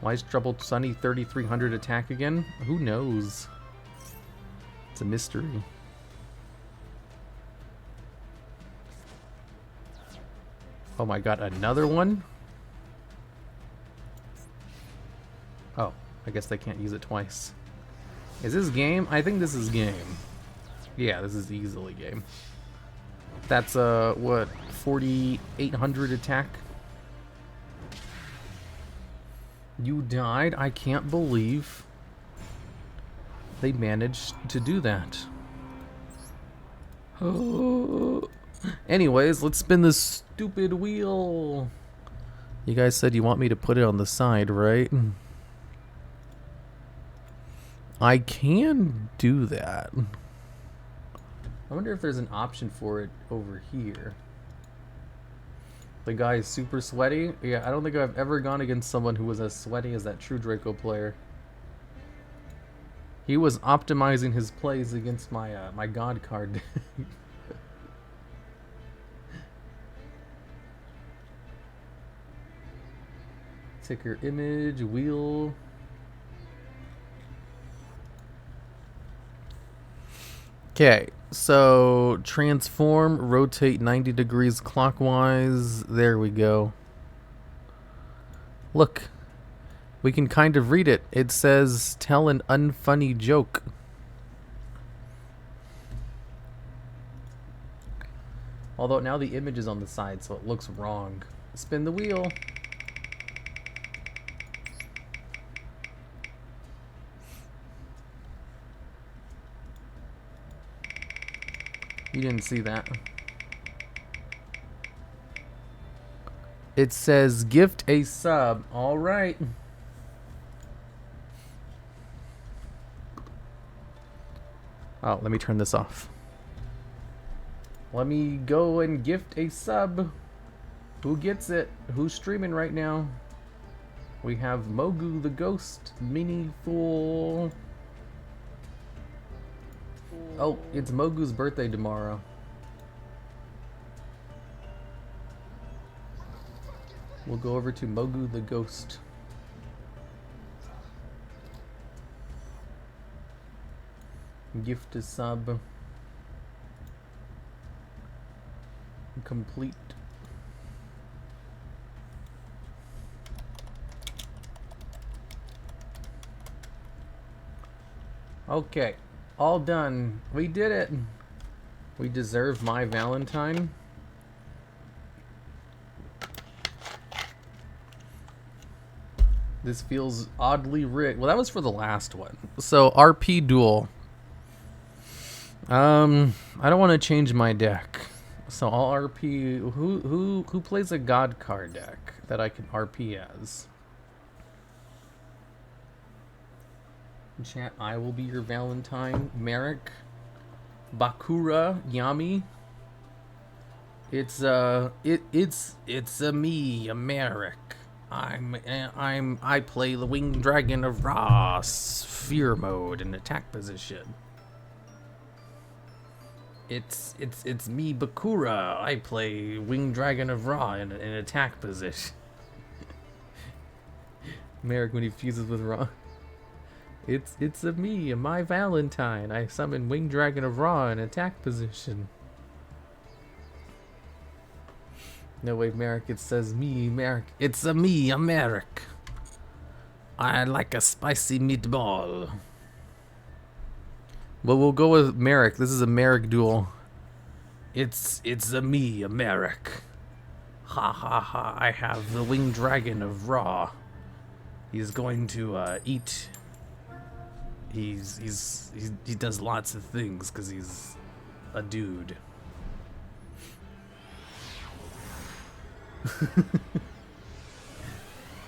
Why is Troubled Sunny 3300 attack again? Who knows? It's a mystery. Oh my god, another one? Oh, I guess they can't use it twice. Is this game? I think this is game. Yeah, this is easily game. That's what, 4800 attack? You died? I can't believe they managed to do that. Oh. Anyways, let's spin this stupid wheel. You guys said you want me to put it on the side, right? I can do that. I wonder if there's an option for it over here. The guy is super sweaty. Yeah, I don't think I've ever gone against someone who was as sweaty as that True Draco player. He was optimizing his plays against my my God card. Ticker image, wheel. Okay, so transform, rotate 90 degrees clockwise. There we go. Look, we can kind of read it. It says, tell an unfunny joke. Although now the image is on the side, so it looks wrong. Spin the wheel. You didn't see that. It says gift a sub. All right. Oh, let me turn this off. Let me go and gift a sub. Who gets it? Who's streaming right now? We have Mogu the Ghost, Mini Fool. Oh, it's Mogu's birthday tomorrow. We'll go over to Mogu the Ghost. Gift a sub. Complete. Okay. All done. We did it. We deserve my Valentine. This feels oddly rigged. Well, that was for the last one. So RP duel. I don't want to change my deck. So I'll RP. Who plays a God card deck that I can RP as? Chat, I will be your Valentine. Merrick, Bakura, Yami. It's me, a Merrick. I play the Winged Dragon of Ra, Sphere mode in attack position. It's me, Bakura. I play Winged Dragon of Ra in attack position. Merrick when he fuses with Ra. It's a me, my Valentine. I summon Winged Dragon of Ra in attack position. No way, Merrick. It says me, Merrick. It's a me, a Merrick. I like a spicy meatball. Well, we'll go with Merrick. This is a Merrick duel. It's a me, a Merrick. Ha ha ha! I have the Winged Dragon of Ra. He's going to eat. He does lots of things because he's a dude.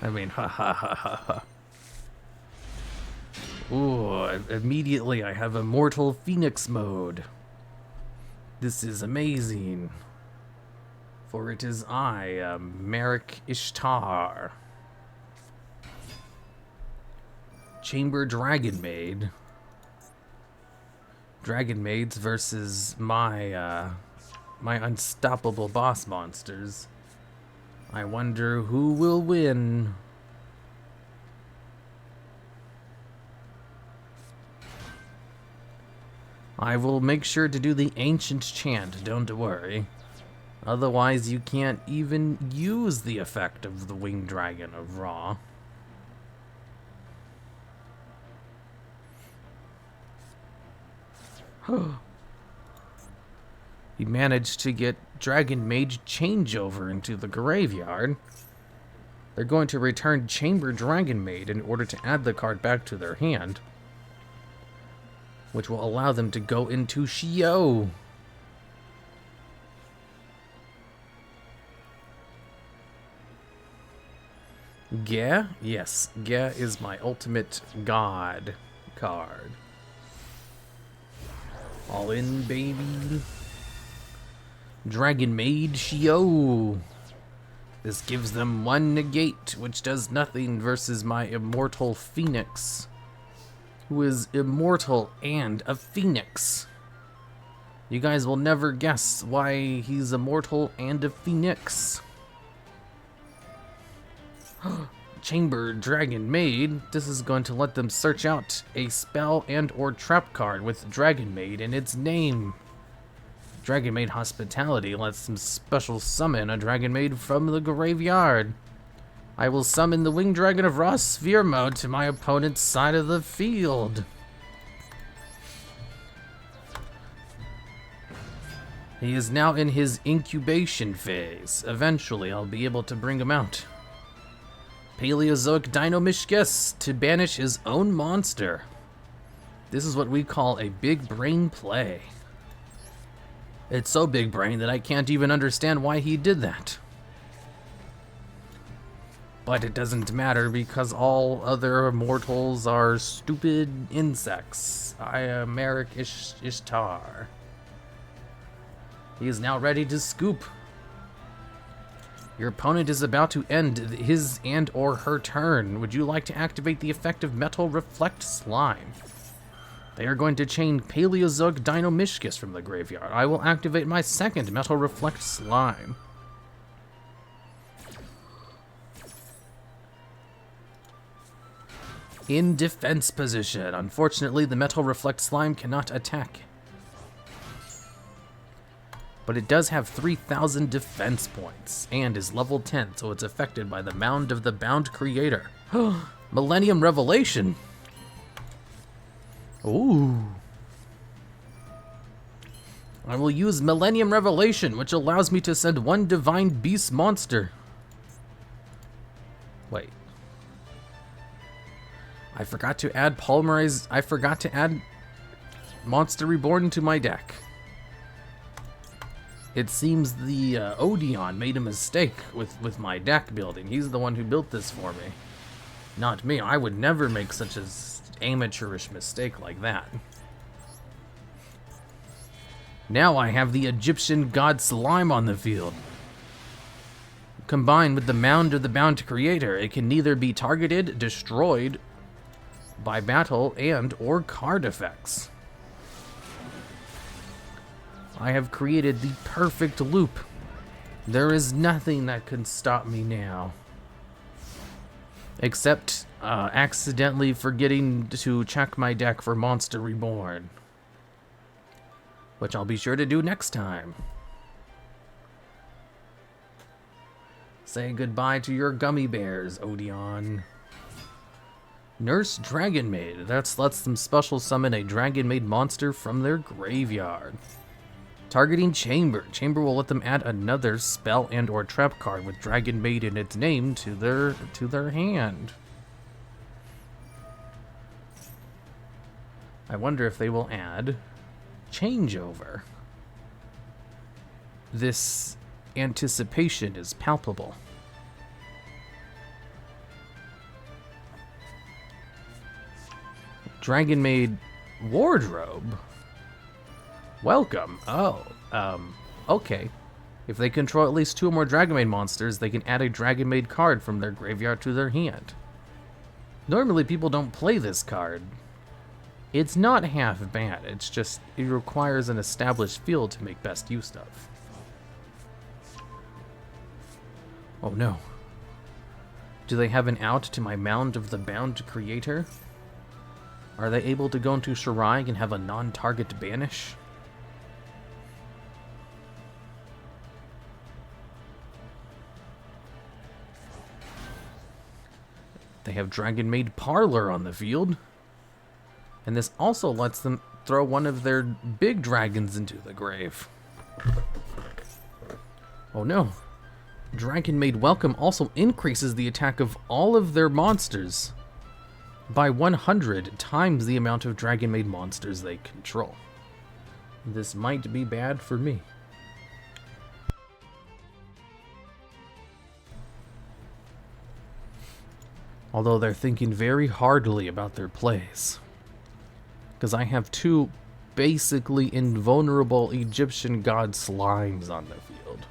I mean, ha ha ha ha ha. Ooh, immediately I have Immortal Phoenix mode. This is amazing. For it is I, Merrick Ishtar. Chamber Dragon Maid. Dragon Maids versus my unstoppable boss monsters. I wonder who will win. I will make sure to do the ancient chant, don't worry. Otherwise you can't even use the effect of the Winged Dragon of Ra. He managed to get Dragon Mage changeover into the graveyard. They're going to return Chamber Dragon Maid in order to add the card back to their hand, which will allow them to go into Yugioh. Ge? Yes, Ge is my ultimate god card. All in, baby. Dragon Maid Yugioh. This gives them 1 negate, which does nothing versus my Immortal Phoenix, who is immortal and a phoenix. You guys will never guess why he's immortal and a phoenix. Chamber Dragon Maid. This is going to let them search out a spell and or trap card with Dragon Maid in its name. Dragon Maid Hospitality lets them special summon a Dragon Maid from the graveyard. I will summon the Winged Dragon of Ra Sphere mode to my opponent's side of the field. He is now in his incubation phase. Eventually, I'll be able to bring him out. Paleozoic Dinomishkis to banish his own monster. This is what we call a big brain play. It's so big brain that I can't even understand why he did that. But it doesn't matter because all other mortals are stupid insects. I am Merrick Ishtar. He is now ready to scoop. Your opponent is about to end his and or her turn. Would you like to activate the effect of Metal Reflect Slime? They are going to chain Paleozoic Dinomishkis from the graveyard. I will activate my second Metal Reflect Slime. In defense position. Unfortunately, the Metal Reflect Slime cannot attack. But it does have 3,000 defense points, and is level 10, so it's affected by the Mound of the Bound Creator. Millennium Revelation! Ooh. I will use Millennium Revelation, which allows me to send 1 Divine Beast monster. Wait. I forgot to add Monster Reborn to my deck. It seems the Odeon made a mistake with my deck building. He's the one who built this for me. Not me. I would never make such an amateurish mistake like that. Now I have the Egyptian god Slime on the field. Combined with the Mound of the Bound Creator, it can neither be targeted, destroyed by battle, and or card effects. I have created the perfect loop. There is nothing that can stop me now. Except accidentally forgetting to check my deck for Monster Reborn. Which I'll be sure to do next time. Say goodbye to your gummy bears, Odeon. Nurse Dragon Maid. That lets them special summon a Dragon Maid monster from their graveyard. Targeting Chamber. Chamber will let them add another spell and or trap card with Dragon Maid in its name to their hand. I wonder if they will add Changeover. This anticipation is palpable. Dragon Maid Wardrobe. Welcome. Oh, okay. If they control at least 2 or more Dragon Maid monsters, they can add a Dragon Maid card from their graveyard to their hand. Normally, people don't play this card. It's not half bad, it's just, it requires an established field to make best use of. Oh no. Do they have an out to my Mound of the Bound Creator? Are they able to go into Shirai and have a non-target banish? They have Dragon Maid Parlor on the field. And this also lets them throw one of their big dragons into the grave. Oh no. Dragon Maid Welcome also increases the attack of all of their monsters by 100 times the amount of Dragon Maid monsters they control. This might be bad for me. Although they're thinking very hardly about their plays. Because I have 2 basically invulnerable Egyptian god slimes on the field.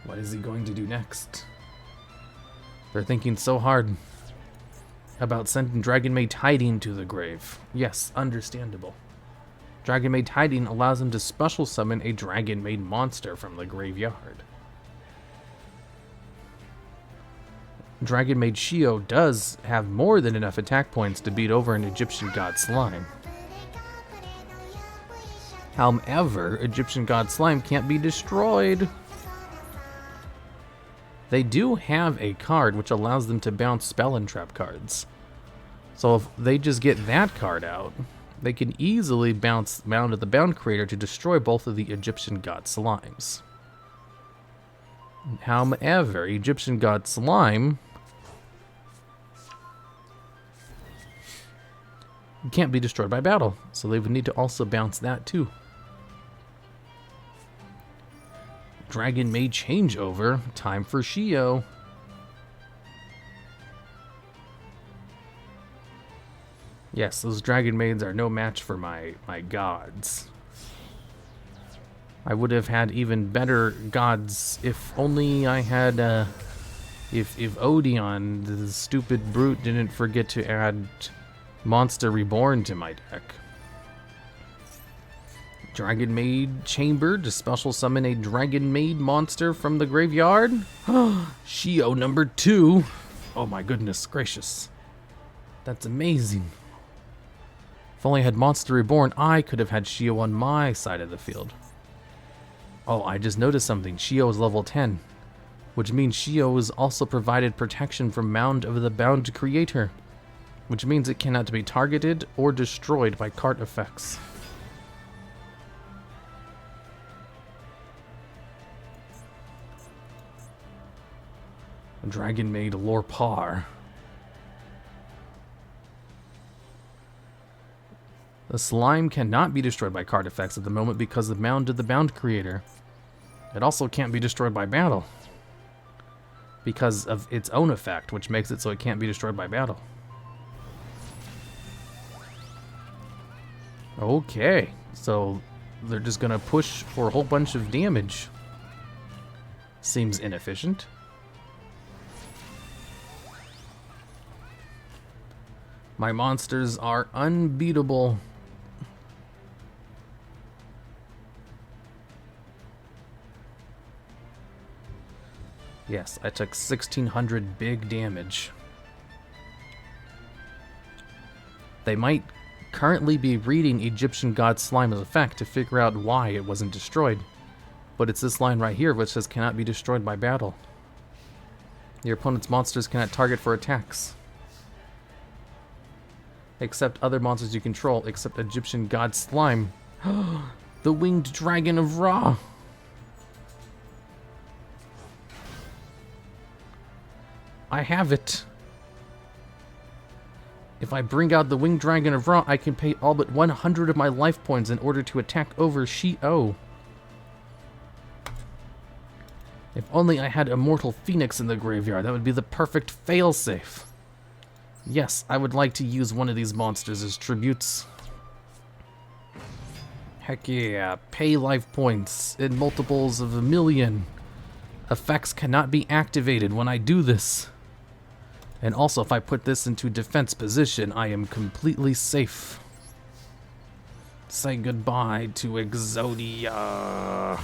What is he going to do next? They're thinking so hard about sending Dragon Maid Tiding to the grave. Yes, understandable. Dragon Maid Tiding allows them to special summon a Dragon Maid monster from the graveyard. Dragon Maid Yugioh does have more than enough attack points to beat over an Egyptian god slime. However, Egyptian god slime can't be destroyed. They do have a card which allows them to bounce spell and trap cards. So if they just get that card out, they can easily bounce Mound of the Bound Creator to destroy both of the Egyptian god slimes. However, Egyptian god slime can't be destroyed by battle, so they would need to also bounce that too. Dragon Maid Changeover, time for Yugioh. Yes, those Dragon Maids are no match for my gods. I would have had even better gods if only I had, if Odeon, the stupid brute, didn't forget to add Monster Reborn to my deck. Dragon Maid Chamber to special summon a Dragon Maid monster from the graveyard. Yugioh number 2. Oh my goodness gracious. That's amazing. If only I had Monster Reborn, I could have had Yugioh on my side of the field. Oh, I just noticed something. Yugioh is level 10, which means Yugioh is also provided protection from Mound of the Bound Creator, which means it cannot be targeted or destroyed by card effects. Dragon Maid Lorpar. The slime cannot be destroyed by card effects at the moment because of Mound of the Bound Creator. It also can't be destroyed by battle because of its own effect, which makes it so it can't be destroyed by battle. Okay, so they're just gonna push for a whole bunch of damage. Seems inefficient. My monsters are unbeatable. Yes, I took 1600 big damage. They might currently be reading Egyptian God Slime's effect to figure out why it wasn't destroyed. But it's this line right here which says cannot be destroyed by battle. Your opponent's monsters cannot target for attacks. Except other monsters you control, except Egyptian God Slime. The Winged Dragon of Ra! I have it. If I bring out the Winged Dragon of Ra, I can pay all but 100 of my life points in order to attack over Yugioh. If only I had Immortal Phoenix in the graveyard, that would be the perfect failsafe. Yes, I would like to use one of these monsters as tributes. Heck yeah, pay life points in multiples of 1,000,000. Effects cannot be activated when I do this. And also, if I put this into defense position, I am completely safe. Say goodbye to Exodia.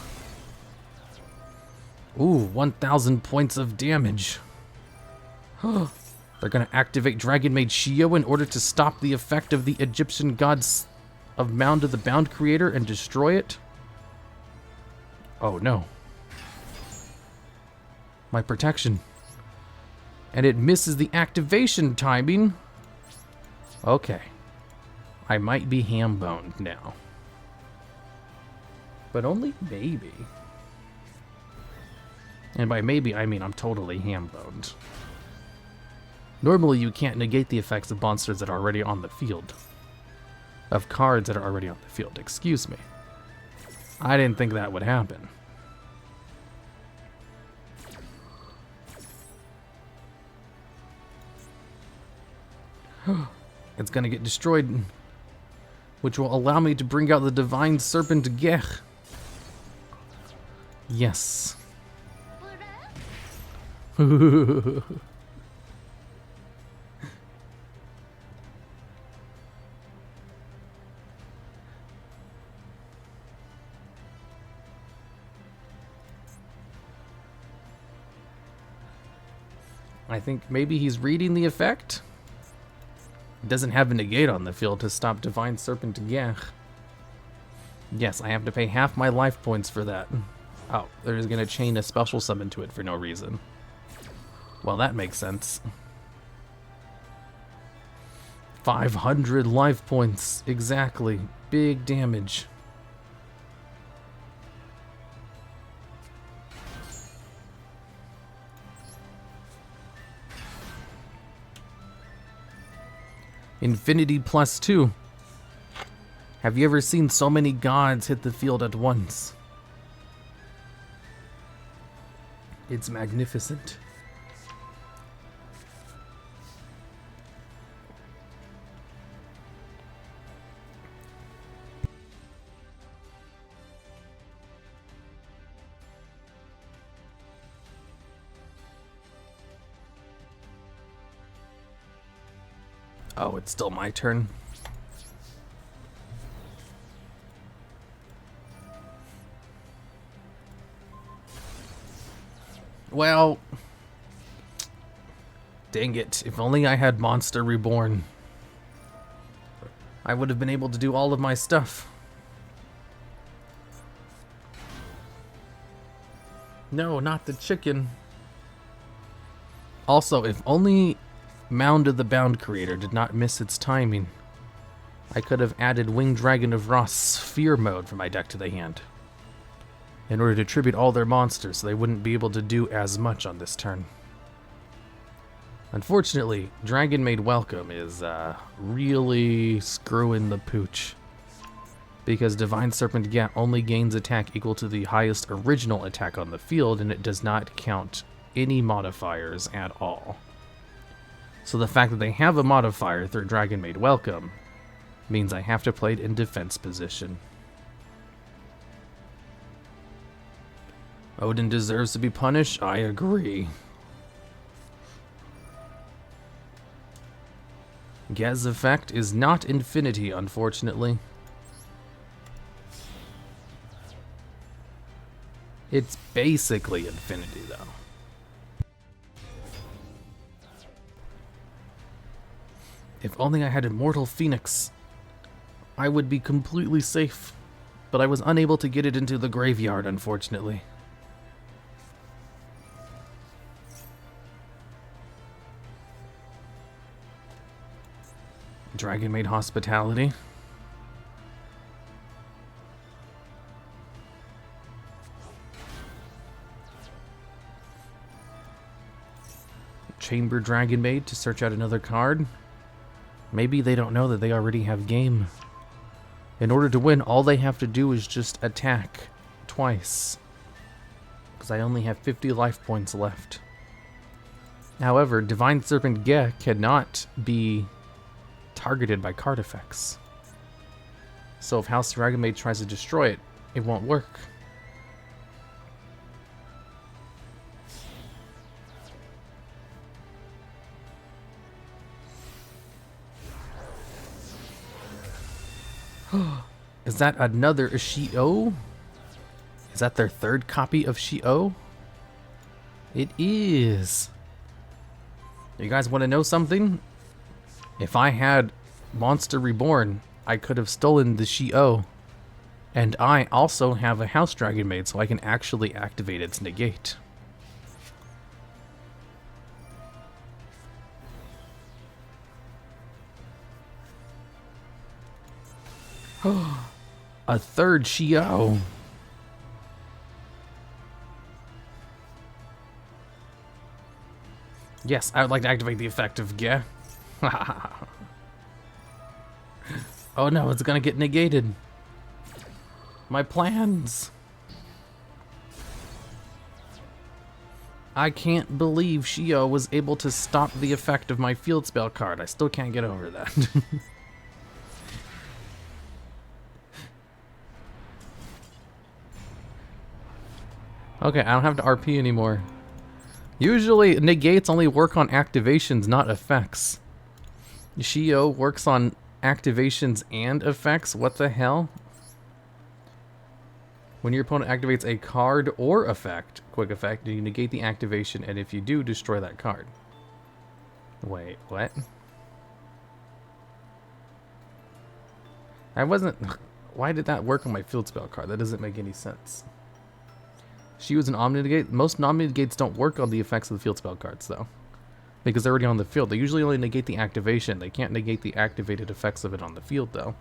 Ooh, 1,000 points of damage. They're gonna activate Dragon Maid Yugioh in order to stop the effect of the Egyptian gods of Mound of the Bound Creator and destroy it? Oh no. My protection. And it misses the activation timing. Okay. I might be ham-boned now. But only maybe. And by maybe, I mean I'm totally ham-boned. Normally, you can't negate the effects of monsters that are already on the field. Of cards that are already on the field, excuse me. I didn't think that would happen. It's gonna get destroyed, which will allow me to bring out the Divine Serpent Gech. Yes. I think maybe he's reading the effect. It doesn't have a negate on the field to stop Divine Serpent Gech. Yes, I have to pay half my life points for that. Oh, they're just gonna chain a special summon to it for no reason. Well, that makes sense. 500 life points, exactly. Big damage. Infinity +2. Have you ever seen so many gods hit the field at once? It's magnificent. Oh, it's still my turn. Well, dang it. If only I had Monster Reborn, I would have been able to do all of my stuff. No, not the chicken. Also, if only Mound of the Bound Creator did not miss its timing, I could have added Winged Dragon of Ra Sphere mode for my deck to the hand, in order to tribute all their monsters so they wouldn't be able to do as much on this turn. Unfortunately, Dragon Maid Welcome is really screwing the pooch, because Divine Serpent Gech only gains attack equal to the highest original attack on the field, and it does not count any modifiers at all. So the fact that they have a modifier through Dragon Maid Welcome means I have to play it in defense position. Odin deserves to be punished? I agree. Gez effect is not infinity, unfortunately. It's basically infinity, though. If only I had Immortal Phoenix, I would be completely safe. But I was unable to get it into the graveyard, unfortunately. Dragon Maid Hospitality. Chamber Dragon Maid to search out another card. Maybe they don't know that they already have game. In order to win, all they have to do is just attack twice. Because I only have 50 life points left. However, Divine Serpent Ge cannot be targeted by card effects. So if House Dragon Maid tries to destroy it, it won't work. Is that another Yugioh? Is that their third copy of Yugioh? It is. You guys want to know something? If I had Monster Reborn, I could have stolen the Yugioh. And I also have a House Dragon Maid, so I can actually activate its negate. A third Yugioh. Yes, I would like to activate the effect of Ge. Oh no, it's gonna get negated. My plans. I can't believe Yugioh was able to stop the effect of my field spell card. I still can't get over that. Okay, I don't have to RP anymore. Usually, negates only work on activations, not effects. Yugioh works on activations and effects? What the hell? When your opponent activates a card or effect, quick effect, you negate the activation, and if you do, destroy that card. Wait, what? I wasn't... Why did that work on my field spell card? That doesn't make any sense. She was an Omni-Negate. Most Omni-Negates don't work on the effects of the field spell cards, though. Because they're already on the field. They usually only negate the activation. They can't negate the activated effects of it on the field, though.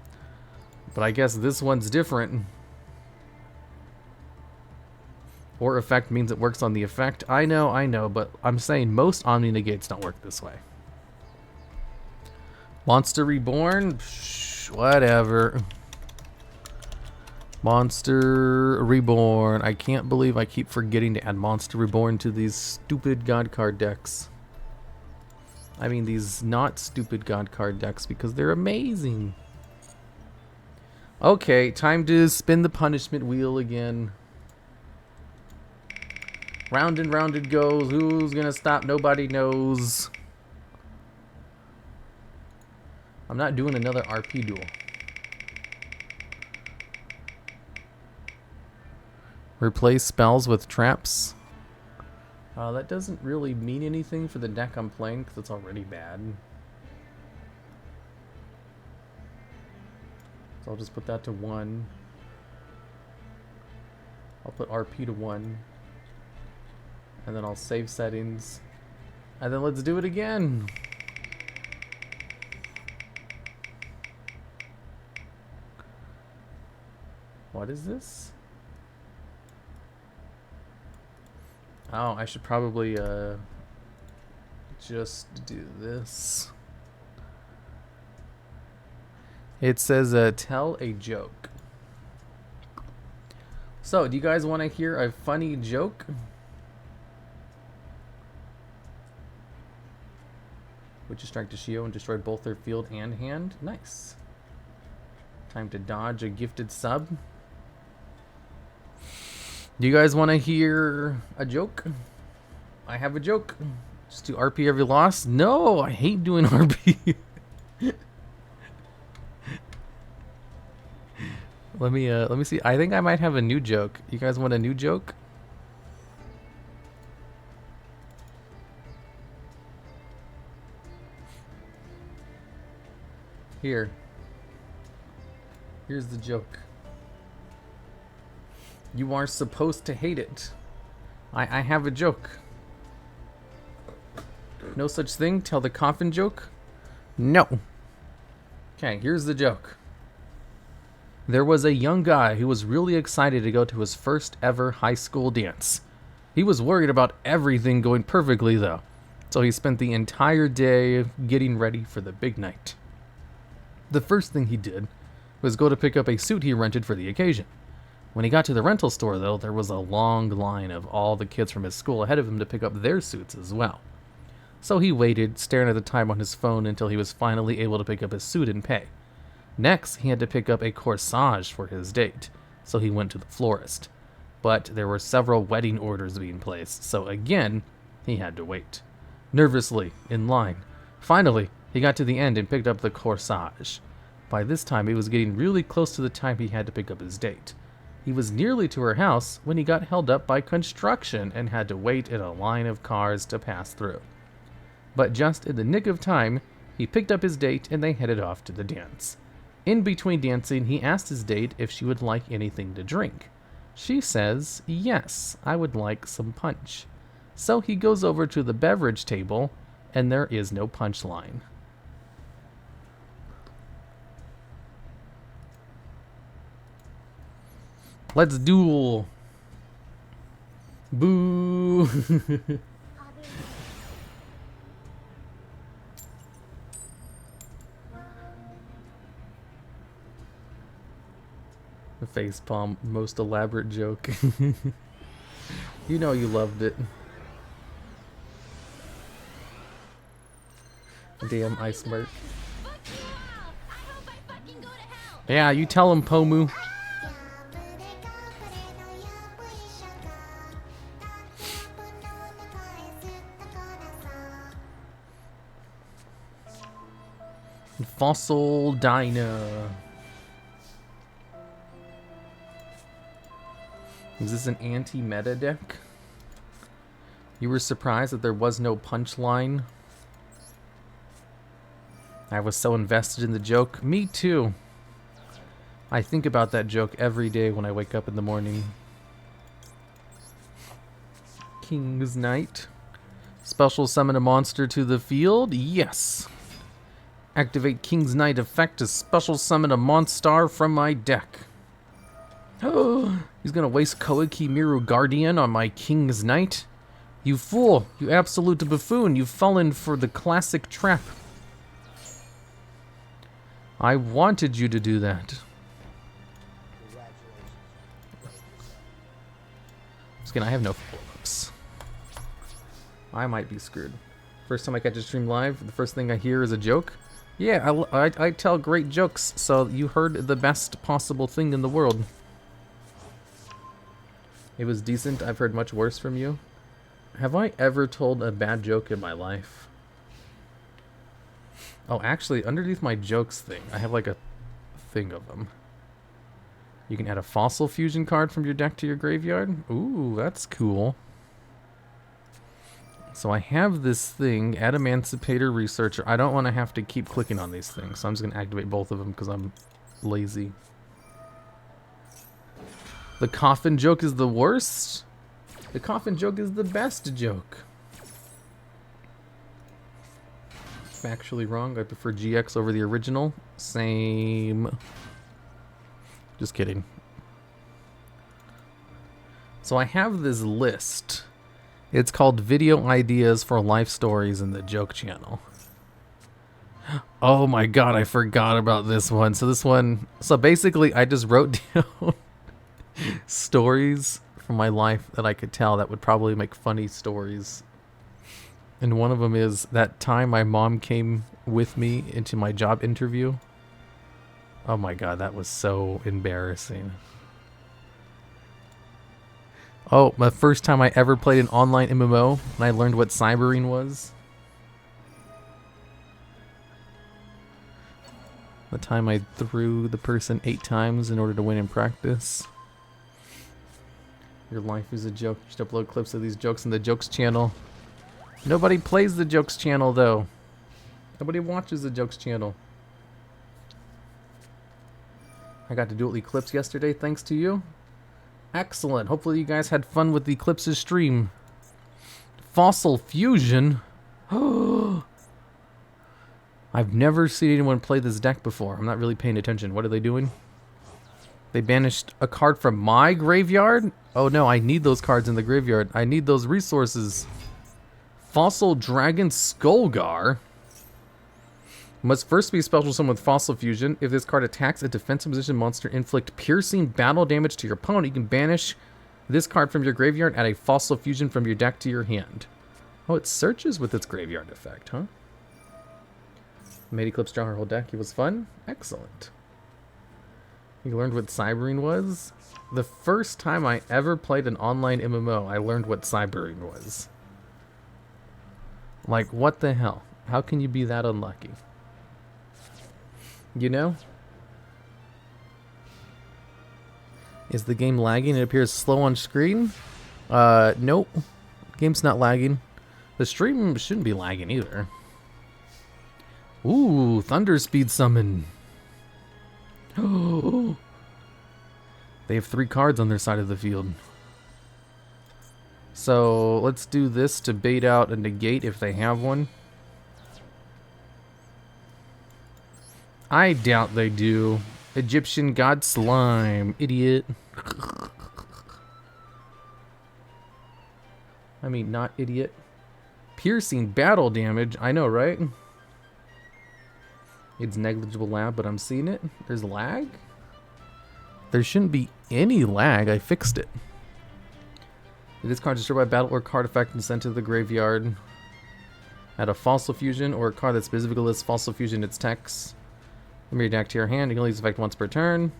But I guess this one's different. Or effect means it works on the effect. I know, but I'm saying most Omni-Negates don't work this way. Monster Reborn? Psh, whatever. Monster Reborn. I can't believe I keep forgetting to add Monster Reborn to these stupid God card decks. I mean, these not stupid God card decks because they're amazing. Okay, time to spin the punishment wheel again. Round and round it goes. Who's gonna stop? Nobody knows. I'm not doing another RP duel. Replace spells with traps. That doesn't really mean anything for the deck I'm playing because it's already bad. So I'll just put that to 1. I'll put RP to 1. And then I'll save settings. And then let's do it again. What is this? Oh, I should probably just do this. It says tell a joke. So, do you guys want to hear a funny joke? Which strike to Yugioh and destroyed both their field and hand. Nice. Time to dodge a gifted sub. Do you guys want to hear a joke? I have a joke. Just do RP every loss? No, I hate doing RP. Let me see. I think I might have a new joke. You guys want a new joke? Here. Here's the joke. You are supposed to hate it. I have a joke. No such thing? Tell the coffin joke? No. Okay, here's the joke. There was a young guy who was really excited to go to his first ever high school dance. He was worried about everything going perfectly though, so he spent the entire day getting ready for the big night. The first thing he did was go to pick up a suit he rented for the occasion. When he got to the rental store though, there was a long line of all the kids from his school ahead of him to pick up their suits as well. So he waited, staring at the time on his phone until he was finally able to pick up his suit and pay. Next, he had to pick up a corsage for his date, so he went to the florist. But there were several wedding orders being placed, so again, he had to wait. Nervously, in line. Finally, he got to the end and picked up the corsage. By this time, he was getting really close to the time he had to pick up his date. He was nearly to her house when he got held up by construction and had to wait in a line of cars to pass through. But just in the nick of time, he picked up his date and they headed off to the dance. In between dancing, he asked his date if she would like anything to drink. She says, yes, I would like some punch. So he goes over to the beverage table, and there is no punchline. Let's duel. Boo. The facepalm, most elaborate joke. You know you loved it. Damn, I smirk. Yeah, you tell him, Pomu. Fossil Dyna. Is this an anti-meta deck? You were surprised that there was no punchline? I was so invested in the joke. Me too. I think about that joke every day when I wake up in the morning. King's Knight. Special summon a monster to the field? Yes. Activate King's Knight effect to special summon a Monstar from my deck. Oh, he's gonna waste Koiki Miru Guardian on my King's Knight? You fool! You absolute buffoon! You've fallen for the classic trap. I wanted you to do that. Just kidding, I have no follow-ups. I might be screwed. First time I catch a stream live, the first thing I hear is a joke. Yeah, I tell great jokes, so you heard the best possible thing in the world. It was decent. I've heard much worse from you. Have I ever told a bad joke in my life? Oh, actually, underneath my jokes thing, I have like a thing of them. You can add a fossil fusion card from your deck to your graveyard. Ooh, that's cool. So I have this thing, Add Emancipator Researcher. I don't want to have to keep clicking on these things, so I'm just going to activate both of them because I'm lazy. The coffin joke is the worst? The coffin joke is the best joke. Factually wrong. I prefer GX over the original. Same. Just kidding. So I have this list. It's called Video Ideas for Life Stories in the Joke Channel. Oh my god, I forgot about this one. So basically I just wrote down stories from my life that I could tell that would probably make funny stories. And one of them is that time my mom came with me into my job interview. Oh my god, that was so embarrassing. Oh, my first time I ever played an online MMO, and I learned what cybering was. The time I threw the person 8 times in order to win in practice. Your life is a joke. You should upload clips of these jokes in the Jokes channel. Nobody plays the Jokes channel, though. Nobody watches the Jokes channel. I got to do Eclipse yesterday, thanks to you. Excellent. Hopefully you guys had fun with the Eclipse's stream. Fossil Fusion? I've never seen anyone play this deck before. I'm not really paying attention. What are they doing? They banished a card from my graveyard? Oh no, I need those cards in the graveyard. I need those resources. Fossil Dragon Skullgar? Must first be special summon with Fossil Fusion. If this card attacks a defensive position monster, inflict piercing battle damage to your opponent, you can banish this card from your graveyard, add a Fossil Fusion from your deck to your hand. Oh, it searches with its graveyard effect, huh? Made Eclipse draw her whole deck. It was fun? Excellent. You learned what Cybering was? The first time I ever played an online MMO, I learned what Cybering was. Like, what the hell? How can you be that unlucky? You know? Is the game lagging? It appears slow on screen? Nope. Game's not lagging. The stream shouldn't be lagging either. Ooh, Thunder Speed Summon. Oh. They have 3 cards on their side of the field. So let's do this to bait out a negate if they have one. I doubt they do. Egyptian God Slime. Idiot. I mean, not idiot. Piercing battle damage. I know, right? It's negligible lag, but I'm seeing it. There's lag? There shouldn't be any lag. I fixed it. If this card is destroyed by battle or card effect and sent to the graveyard, add a Fossil Fusion or a card that specifically lists Fossil Fusion in its text. Remove your deck to your hand. You can only use this effect once per turn.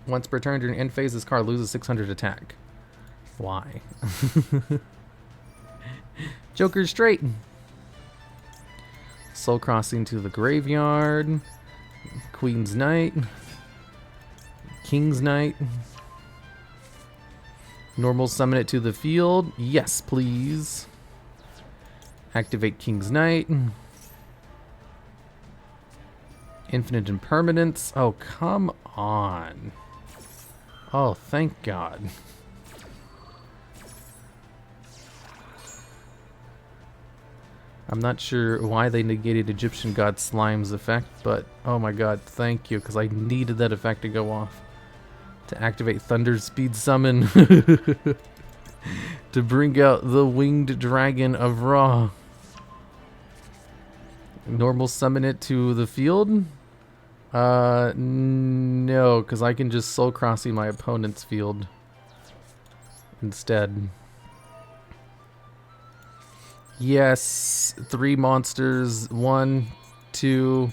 Once per turn during end phase, this card loses 600 attack. Why? Joker straight. Soul Crossing to the graveyard. Queen's Knight. King's Knight. Normal summon it to the field. Yes, please. Activate King's Knight. Infinite Impermanence. Oh, come on. Oh, thank God. I'm not sure why they negated Egyptian God Slime's effect, but oh my god, thank you, because I needed that effect to go off. To activate Thunder Speed Summon. To bring out the Winged Dragon of Ra. Normal summon it to the field? No, because I can just Soul Crossing my opponent's field instead. Yes, 3 monsters. 1, 2,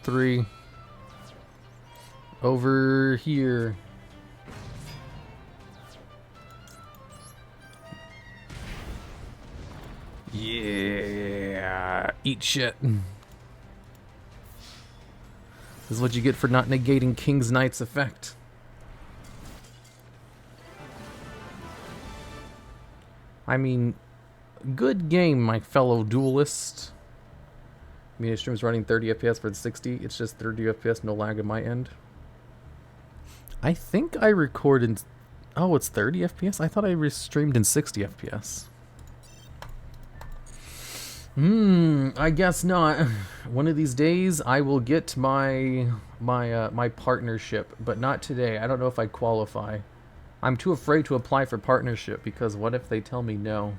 3. Over here. Yeah, eat shit. This is what you get for not negating King's Knight's effect. I mean, good game, my fellow duelist. I mean, stream's running 30 FPS for the 60. It's just 30 FPS, no lag on my end. I think I record in... Oh, it's 30 FPS? I thought I streamed in 60 FPS. I guess not. One of these days, I will get my partnership, but not today. I don't know if I qualify. I'm too afraid to apply for partnership, because what if they tell me no?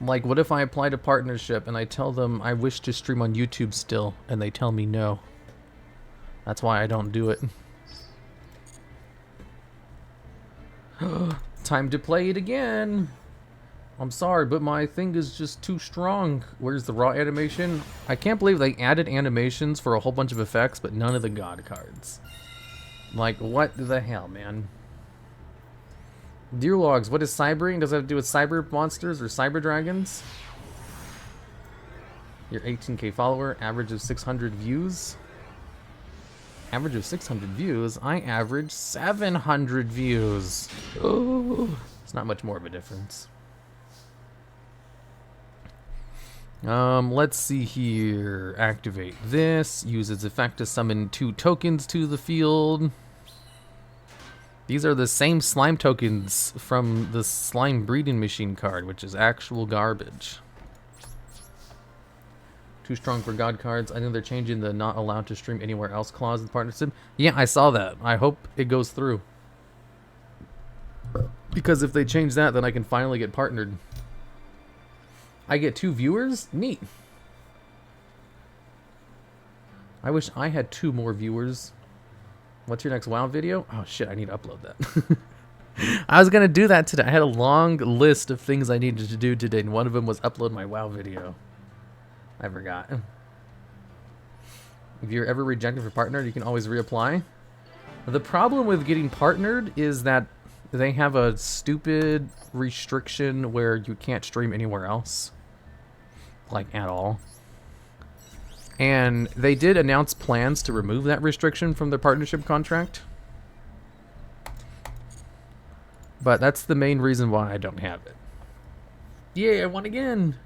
Like, what if I apply to partnership and I tell them I wish to stream on YouTube still, and they tell me no? That's why I don't do it. Time to play it again! I'm sorry, but my thing is just too strong. Where's the raw animation? I can't believe they added animations for a whole bunch of effects, but none of the god cards. Like, what the hell, man? TheDuelLogs, what is cybering? Does that have to do with cyber monsters or cyber dragons? Your 18K follower, average of 600 views. Average of 600 views? I average 700 views. Oh, it's not much more of a difference. Let's see here. Activate this. Use its effect to summon 2 tokens to the field. These are the same slime tokens from the slime breeding machine card, which is actual garbage. Too strong for god cards. I think they're changing the not allowed to stream anywhere else clause in the partnership. Yeah, I saw that. I hope it goes through. Because if they change that, then I can finally get partnered. I get 2 viewers? Neat. I wish I had 2 more viewers. What's your next WoW video? Oh shit, I need to upload that. I was gonna do that today. I had a long list of things I needed to do today, and one of them was upload my WoW video. I forgot. If you're ever rejected for partner, you can always reapply. The problem with getting partnered is that they have a stupid restriction where you can't stream anywhere else. Like, at all. And they did announce plans to remove that restriction from their partnership contract. But that's the main reason why I don't have it. Yeah, I won again!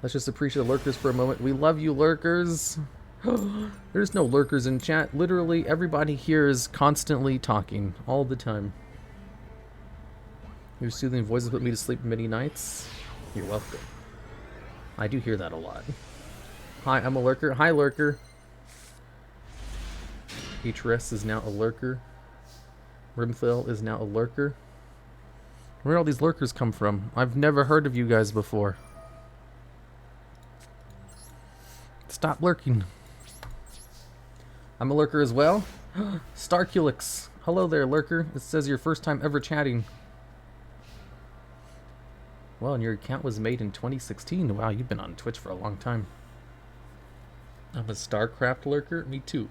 Let's just appreciate the lurkers for a moment. We love you, lurkers! There's no lurkers in chat. Literally, everybody here is constantly talking. All the time. Your soothing voices put me to sleep many nights. You're welcome. I do hear that a lot. Hi, I'm a lurker. Hi, lurker. HRS is now a lurker. Rimthil is now a lurker. Where all these lurkers come from? I've never heard of you guys before. Stop lurking. I'm a lurker as well. Starculix. Hello there, lurker. It says your first time ever chatting. Well, and your account was made in 2016. Wow, you've been on Twitch for a long time. I'm a StarCraft lurker. Me too.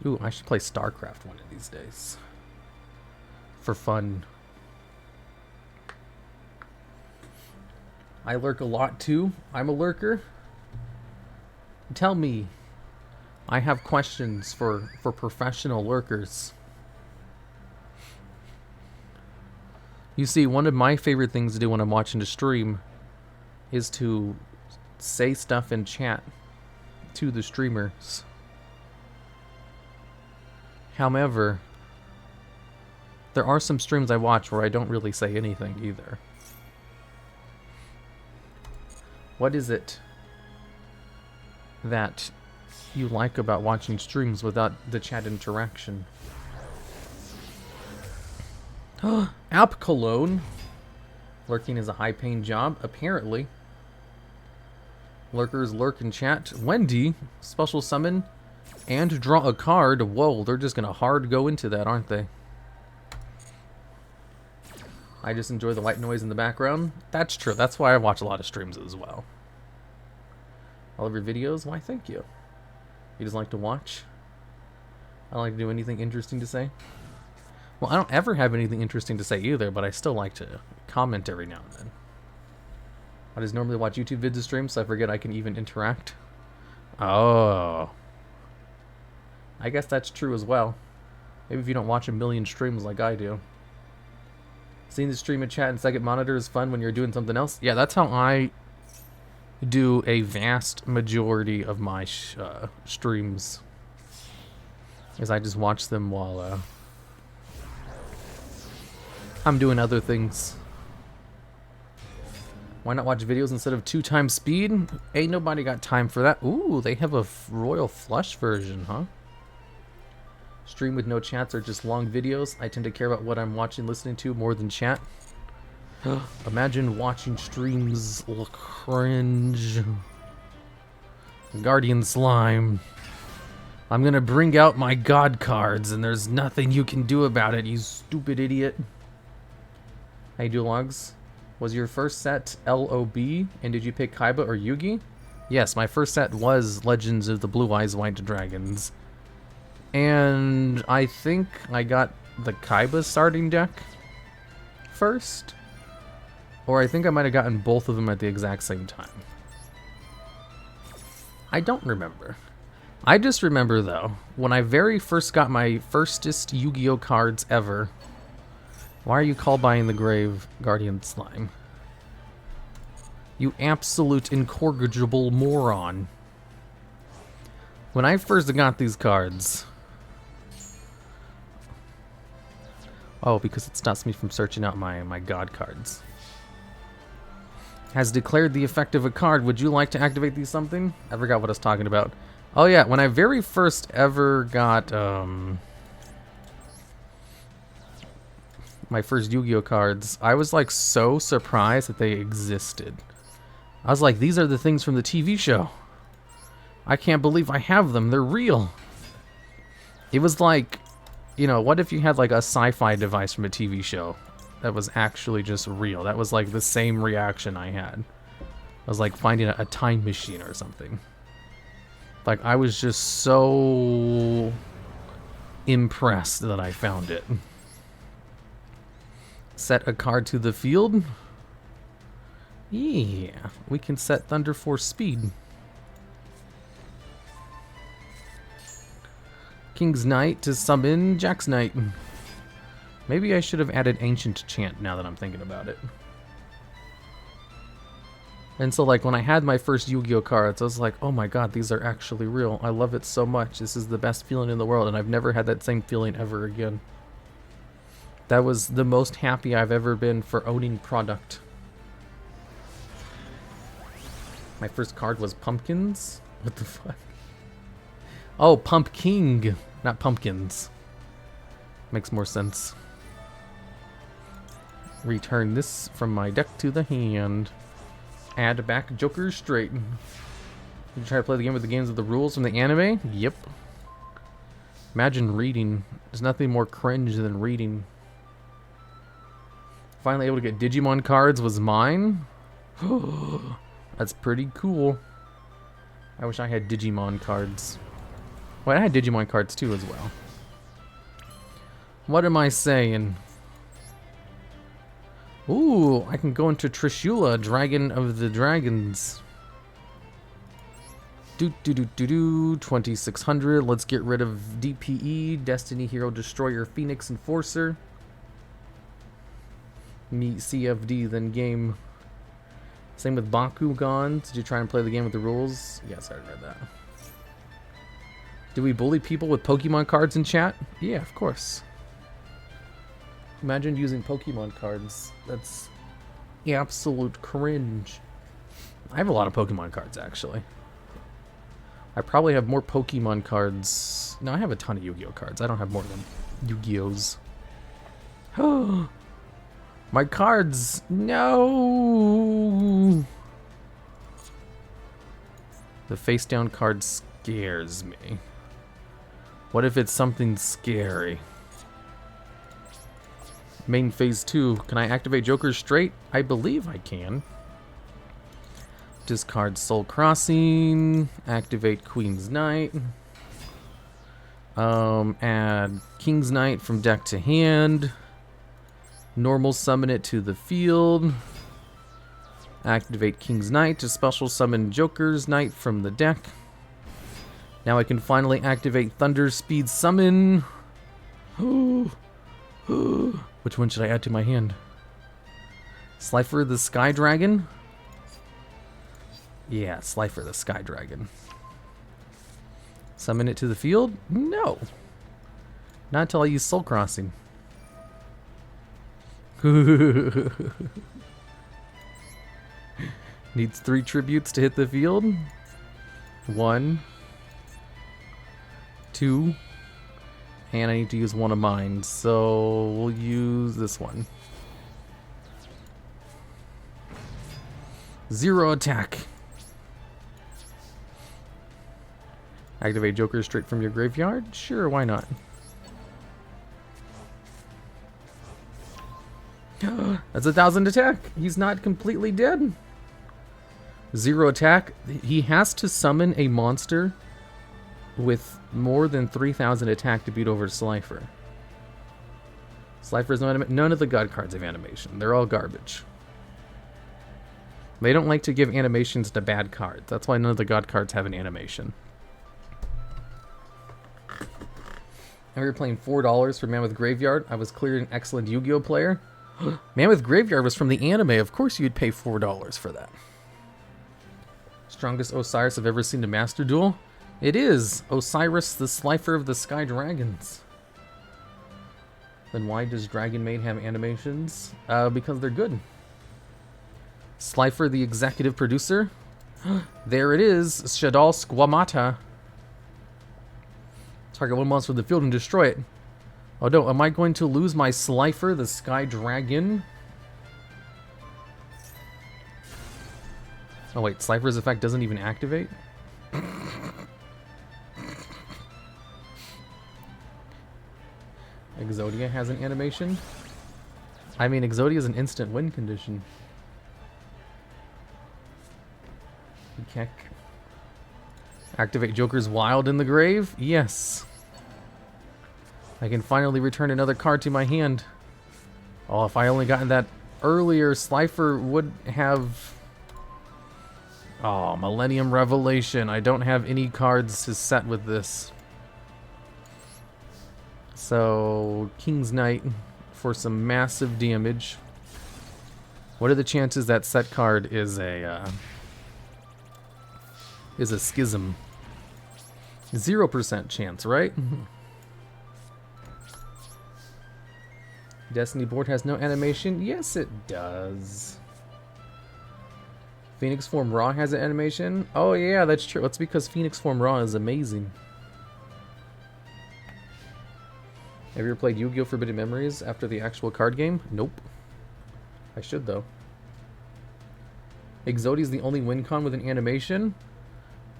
Ooh, I should play StarCraft one of these days. For fun. I lurk a lot too. I'm a lurker. Tell me. I have questions for professional lurkers. You see, one of my favorite things to do when I'm watching a stream is to say stuff in chat to the streamers. However, there are some streams I watch where I don't really say anything either. What is it that you like about watching streams without the chat interaction? App Cologne. Lurking is a high-paying job, apparently. Lurkers lurk in chat. Wendy, special summon, and draw a card. Whoa, they're just gonna hard go into that, aren't they? I just enjoy the white noise in the background. That's true. That's why I watch a lot of streams as well. All of your videos? Why, thank you. You just like to watch? I don't like to do anything interesting to say. Well, I don't ever have anything interesting to say either, but I still like to comment every now and then. I just normally watch YouTube vids to stream, so I forget I can even interact. Oh. I guess that's true as well. Maybe if you don't watch a million streams like I do. Seeing the stream and chat and second monitor is fun when you're doing something else. Yeah, that's how I do a vast majority of my streams. Is I just watch them while I'm doing other things. Why not watch videos instead of 2 times speed? Ain't nobody got time for that. Ooh, they have a royal flush version, huh? Stream with no chats or just long videos. I tend to care about what I'm watching, listening to more than chat. Imagine watching streams. Cringe. Guardian Slime. I'm gonna bring out my god cards and there's nothing you can do about it, you stupid idiot. Hey, TheDuelLogs. Was your first set LOB, and did you pick Kaiba or Yugi? Yes, my first set was Legends of the Blue Eyes White Dragons. And I think I got the Kaiba starting deck first. Or I think I might have gotten both of them at the exact same time. I don't remember. I just remember, though, when I very first got my firstest Yu-Gi-Oh cards ever. Why are you called by in the grave, Guardian Slime? You absolute incorrigible moron. When I first got these cards... Oh, because it stops me from searching out my god cards. Has declared the effect of a card. Would you like to activate these something? I forgot what I was talking about. Oh yeah, when I very first ever got my first Yu-Gi-Oh cards, I was like so surprised that they existed. I was like, these are the things from the TV show. I can't believe I have them. They're real. It was like, you know, what if you had like a sci-fi device from a TV show that was actually just real? That was like the same reaction I had. I was like finding a time machine or something. Like, I was just so impressed that I found it. Set a card to the field. Yeah, we can set Thunder Force speed. King's Knight to summon Jack's Knight. Maybe I should have added Ancient Chant now that I'm thinking about it. And so, like, when I had my first Yu-Gi-Oh cards, I was like, oh my god, these are actually real. I love it so much. This is the best feeling in the world, and I've never had that same feeling ever again. That was the most happy I've ever been for owning product. My first card was Pumpkins? What the fuck? Oh, Pumpking, not Pumpkins. Makes more sense. Return this from my deck to the hand. Add back Joker straight. You try to play the game with the games of the rules from the anime? Yep. Imagine reading. There's nothing more cringe than reading. Finally able to get Digimon cards was mine. That's pretty cool. I wish I had Digimon cards. Well, I had Digimon cards too as well. What am I saying? Ooh, I can go into Trishula, Dragon of the Dragons. 2600. Let's get rid of DPE, Destiny Hero Destroyer, Phoenix Enforcer. Meet CFD, then game. Same with Bakugan. Did you try and play the game with the rules? Yes, I read that. Do we bully people with Pokemon cards in chat? Yeah, of course. Imagine using Pokemon cards. That's absolute cringe. I have a lot of Pokemon cards, actually. I probably have more Pokemon cards. No, I have a ton of Yu-Gi-Oh cards. I don't have more than Yu-Gi-Ohs. My cards! No! The face down card scares me. What if it's something scary? Main phase 2. Can I activate Joker straight? I believe I can. Discard Soul Crossing. Activate Queen's Knight. Add King's Knight from deck to hand. Normal summon it to the field. Activate King's Knight to special summon Joker's Knight from the deck. Now I can finally activate Thunder Speed Summon. Which one should I add to my hand? Slifer the Sky Dragon? Yeah, Slifer the Sky Dragon. Summon it to the field? No. Not until I use Soul Crossing. Needs 3 tributes to hit the field. 1, 2, and I need to use one of mine, so we'll use this one. 0 attack. Activate Joker straight from your graveyard? Sure, why not? That's 1,000 attack. He's not completely dead. 0 attack. He has to summon a monster with more than 3,000 attack to beat over Slifer. Slifer's no animation. None of the god cards have animation. They're all garbage. They don't like to give animations to bad cards. That's why none of the god cards have an animation. And we were playing $4 for Mammoth Graveyard. I was clearly an excellent Yu-Gi-Oh player. Mammoth Graveyard was from the anime. Of course you'd pay $4 for that. Strongest Osiris I've ever seen to Master Duel? It is Osiris, the Slifer of the Sky Dragons. Then why does Dragon Maid have animations? Because they're good. Slifer, the executive producer. There it is, Shadal Squamata. Target one monster in the field and destroy it. Oh no, am I going to lose my Slifer, the Sky Dragon? Oh wait, Slifer's effect doesn't even activate? Exodia has an animation? I mean, Exodia is an instant win condition. Keck. Activate Joker's Wild in the grave? Yes. I can finally return another card to my hand. Oh, if I only gotten that earlier, Slifer would have... Oh, Millennium Revelation. I don't have any cards to set with this. So, King's Knight for some massive damage. What are the chances that set card is a schism? 0% chance, right? Destiny board has no animation? Yes, it does. Phoenix Form Raw has an animation? Oh yeah, that's true. It's because Phoenix Form Raw is amazing. Have you ever played Yu-Gi-Oh! Forbidden Memories after the actual card game? Nope. I should, though. Exodia is the only win con with an animation.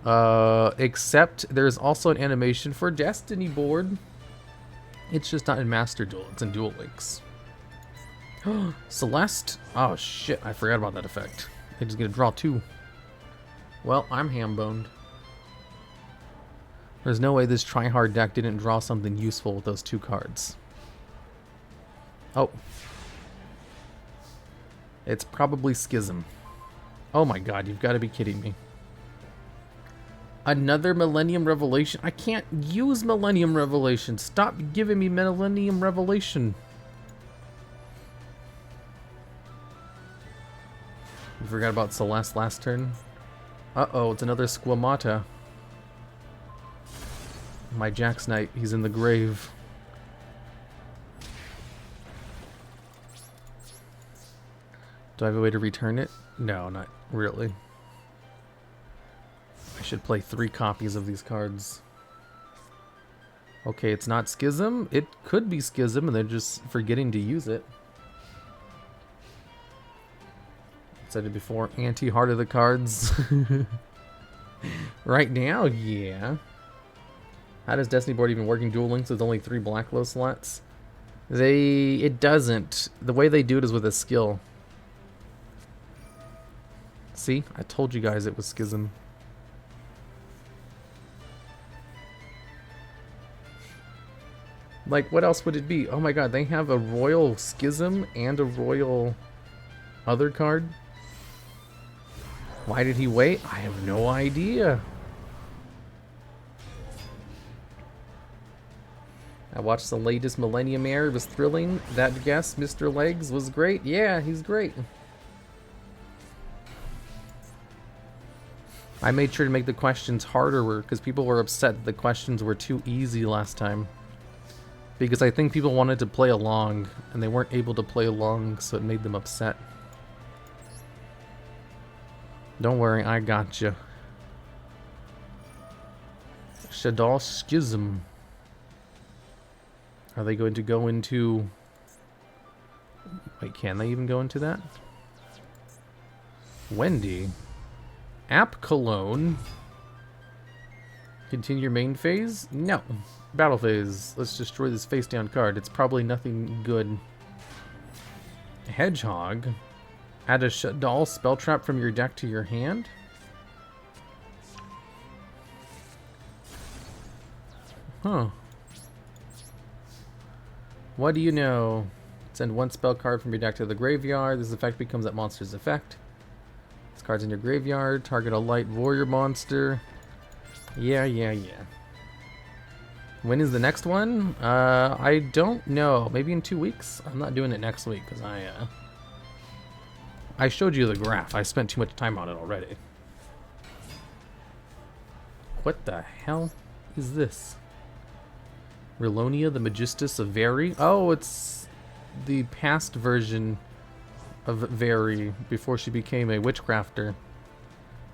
Except there's also an animation for Destiny board. It's just not in Master Duel. It's in Duel Links. Celeste? Oh shit, I forgot about that effect. I just get to draw 2. Well, I'm ham-boned. There's no way this try-hard deck didn't draw something useful with those 2 cards. Oh. It's probably Schism. Oh my god, you've got to be kidding me. Another Millennium Revelation? I can't use Millennium Revelation. Stop giving me Millennium Revelation. You forgot about Celeste last turn? Uh-oh, it's another Squamata. My Jax Knight, he's in the grave. Do I have a way to return it? No, not really. I should play 3 copies of these cards. Okay, it's not Schism. It could be Schism, and they're just forgetting to use it. I said it before, anti-heart of the cards. Right now, yeah. How does Destiny board even work in Duel Links with only 3 Black Low slots? It doesn't. The way they do it is with a skill. See? I told you guys it was Schism. Like, what else would it be? Oh my god, they have a Royal Schism and a Royal other card? Why did he wait? I have no idea. I watched the latest Millennium Air. It was thrilling. That guest, Mr. Legs, was great. Yeah, he's great. I made sure to make the questions harder because people were upset that the questions were too easy last time. Because I think people wanted to play along, and they weren't able to play along, so it made them upset. Don't worry, I got you. Shadal Schism. Are they going to go into... Wait, can they even go into that? Wendy. App Cologne. Continue your main phase? No. Battle phase. Let's destroy this face down card. It's probably nothing good. Hedgehog. Add a Shadal spell trap from your deck to your hand. Huh. What do you know? Send 1 spell card from your deck to the graveyard. This effect becomes that monster's effect. This card's in your graveyard. Target a light warrior monster. Yeah. When is the next one? I don't know. Maybe in 2 weeks? I'm not doing it next week because I showed you the graph. I spent too much time on it already. What the hell is this? Rilonia, the Magistus of Veri? Oh, it's the past version of Veri before she became a witchcrafter.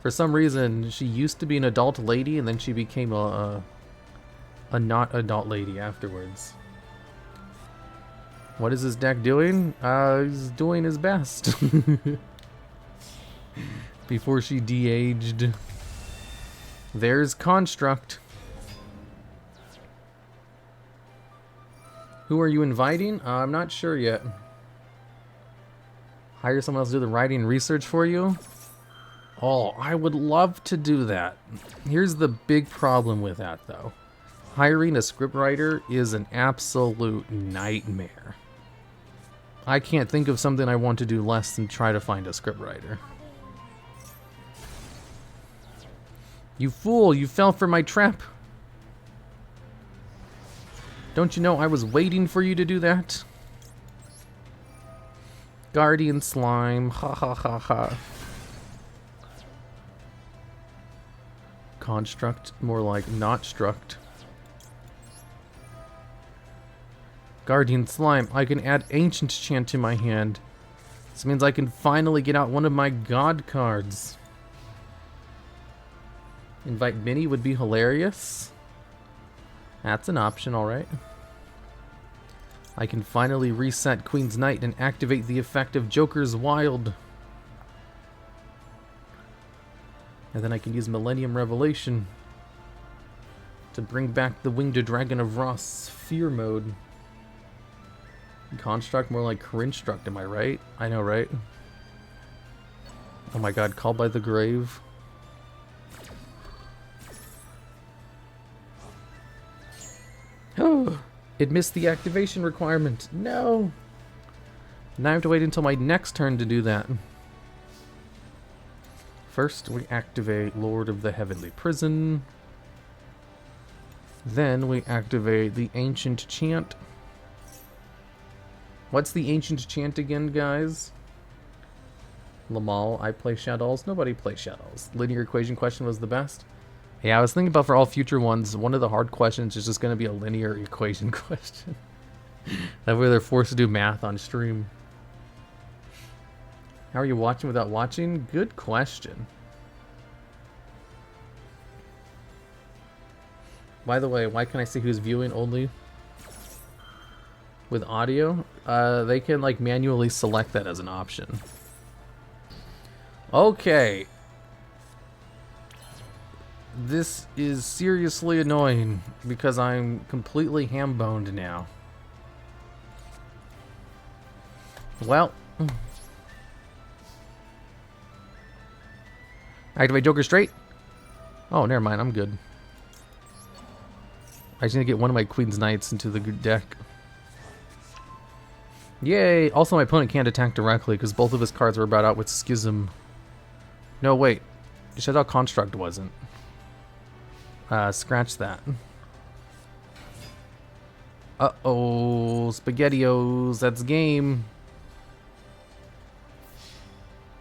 For some reason, she used to be an adult lady and then she became a not adult lady afterwards. What is this deck doing? He's doing his best. Before she de-aged. There's Construct. Who are you inviting? I'm not sure yet. Hire someone else to do the writing and research for you? Oh, I would love to do that. Here's the big problem with that, though. Hiring a scriptwriter is an absolute nightmare. I can't think of something I want to do less than try to find a scriptwriter. You fool, you fell for my trap. Don't you know I was waiting for you to do that? Guardian Slime, ha ha ha ha. Construct, more like not struct. Guardian Slime, I can add Ancient Chant to my hand. This means I can finally get out one of my god cards. Invite Minnie would be hilarious. That's an option, alright. I can finally reset Queen's Knight and activate the effect of Joker's Wild. And then I can use Millennium Revelation to bring back the Winged Dragon of Ross Fear Mode. Construct, more like Corinstruct, am I right? I know, right? Oh my god, Called by the Grave. Oh, it missed the activation requirement. No! Now I have to wait until my next turn to do that. First, we activate Lord of the Heavenly Prison. Then we activate the Ancient Chant. What's the Ancient Chant again, guys? Lamal, I play Shadows. Nobody plays Shadows. Linear equation question was the best. Yeah, I was thinking about for all future ones, one of the hard questions is just going to be a linear equation question. That way they're forced to do math on stream. How are you watching without watching? Good question. By the way, why can I see who's viewing only with audio? They can like manually select that as an option. Okay. This is seriously annoying because I'm completely ham-boned now. Well. Activate Joker straight? Oh, never mind. I'm good. I just need to get one of my Queen's Knights into the deck. Yay! Also, my opponent can't attack directly because both of his cards were brought out with Schism. No, wait. Shadow Construct wasn't. Scratch that. Uh-oh. SpaghettiOs. That's game.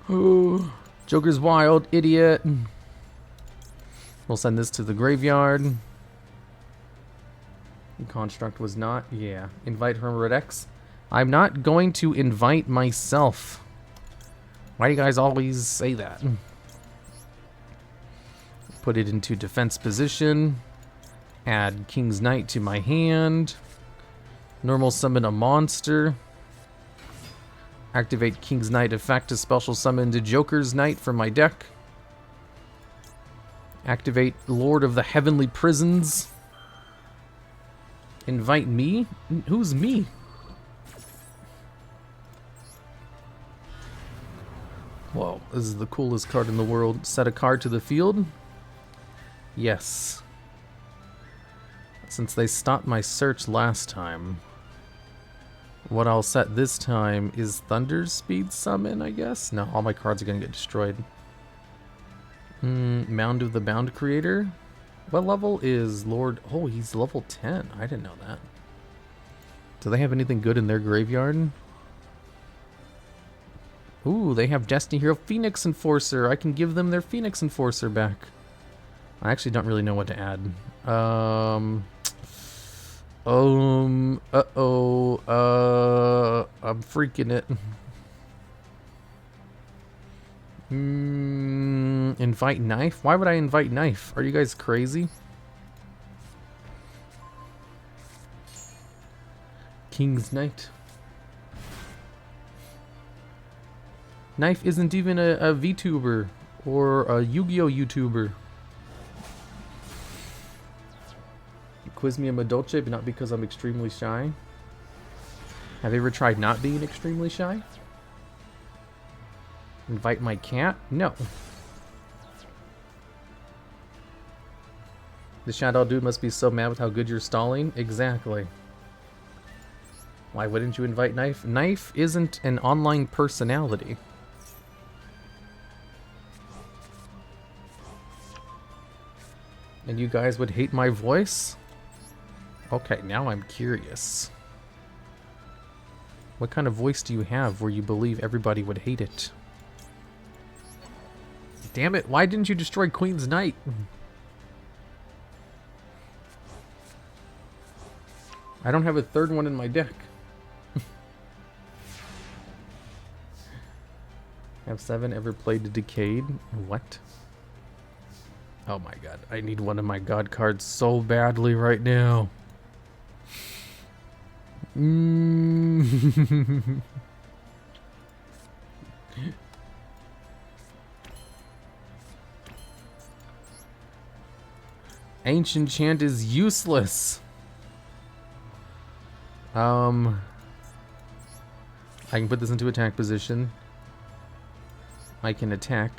Oh. Joker's Wild. Idiot. We'll send this to the graveyard. Construct was not. Yeah. Invite Hermit X. I'm not going to invite myself. Why do you guys always say that? Put it into defense position. Add King's Knight to my hand. Normal summon a monster. Activate King's Knight effect to special summon the Joker's Knight from my deck. Activate Lord of the Heavenly Prisons. Invite me? Who's me? Whoa, this is the coolest card in the world. Set a card to the field. Yes. Since they stopped my search last time, what I'll set this time is Thunder Speed Summon, I guess? No, all my cards are going to get destroyed. Mound of the Bound creator. What level is Lord? Oh, he's level 10. I didn't know that. Do they have anything good in their graveyard? Ooh, they have Destiny Hero Phoenix Enforcer. I can give them their Phoenix Enforcer back. I actually don't really know what to add. I'm freaking it. Invite Knife? Why would I invite Knife? Are you guys crazy? King's Knight. Knife isn't even a VTuber or a Yu-Gi-Oh YouTuber. You quiz me I'm a Dolce, but not because I'm extremely shy. Have you ever tried not being extremely shy? Invite my cat? No. The Shadow Dude must be so mad with how good you're stalling. Exactly. Why wouldn't you invite Knife? Knife isn't an online personality. And you guys would hate my voice? Okay, now I'm curious. What kind of voice do you have where you believe everybody would hate it? Damn it, why didn't you destroy Queen's Knight? I don't have a third one in my deck. Have 7 ever played Decayed? What? Oh my god, I need one of my god cards so badly right now. Ancient Chant is useless. I can put this into attack position. I can attack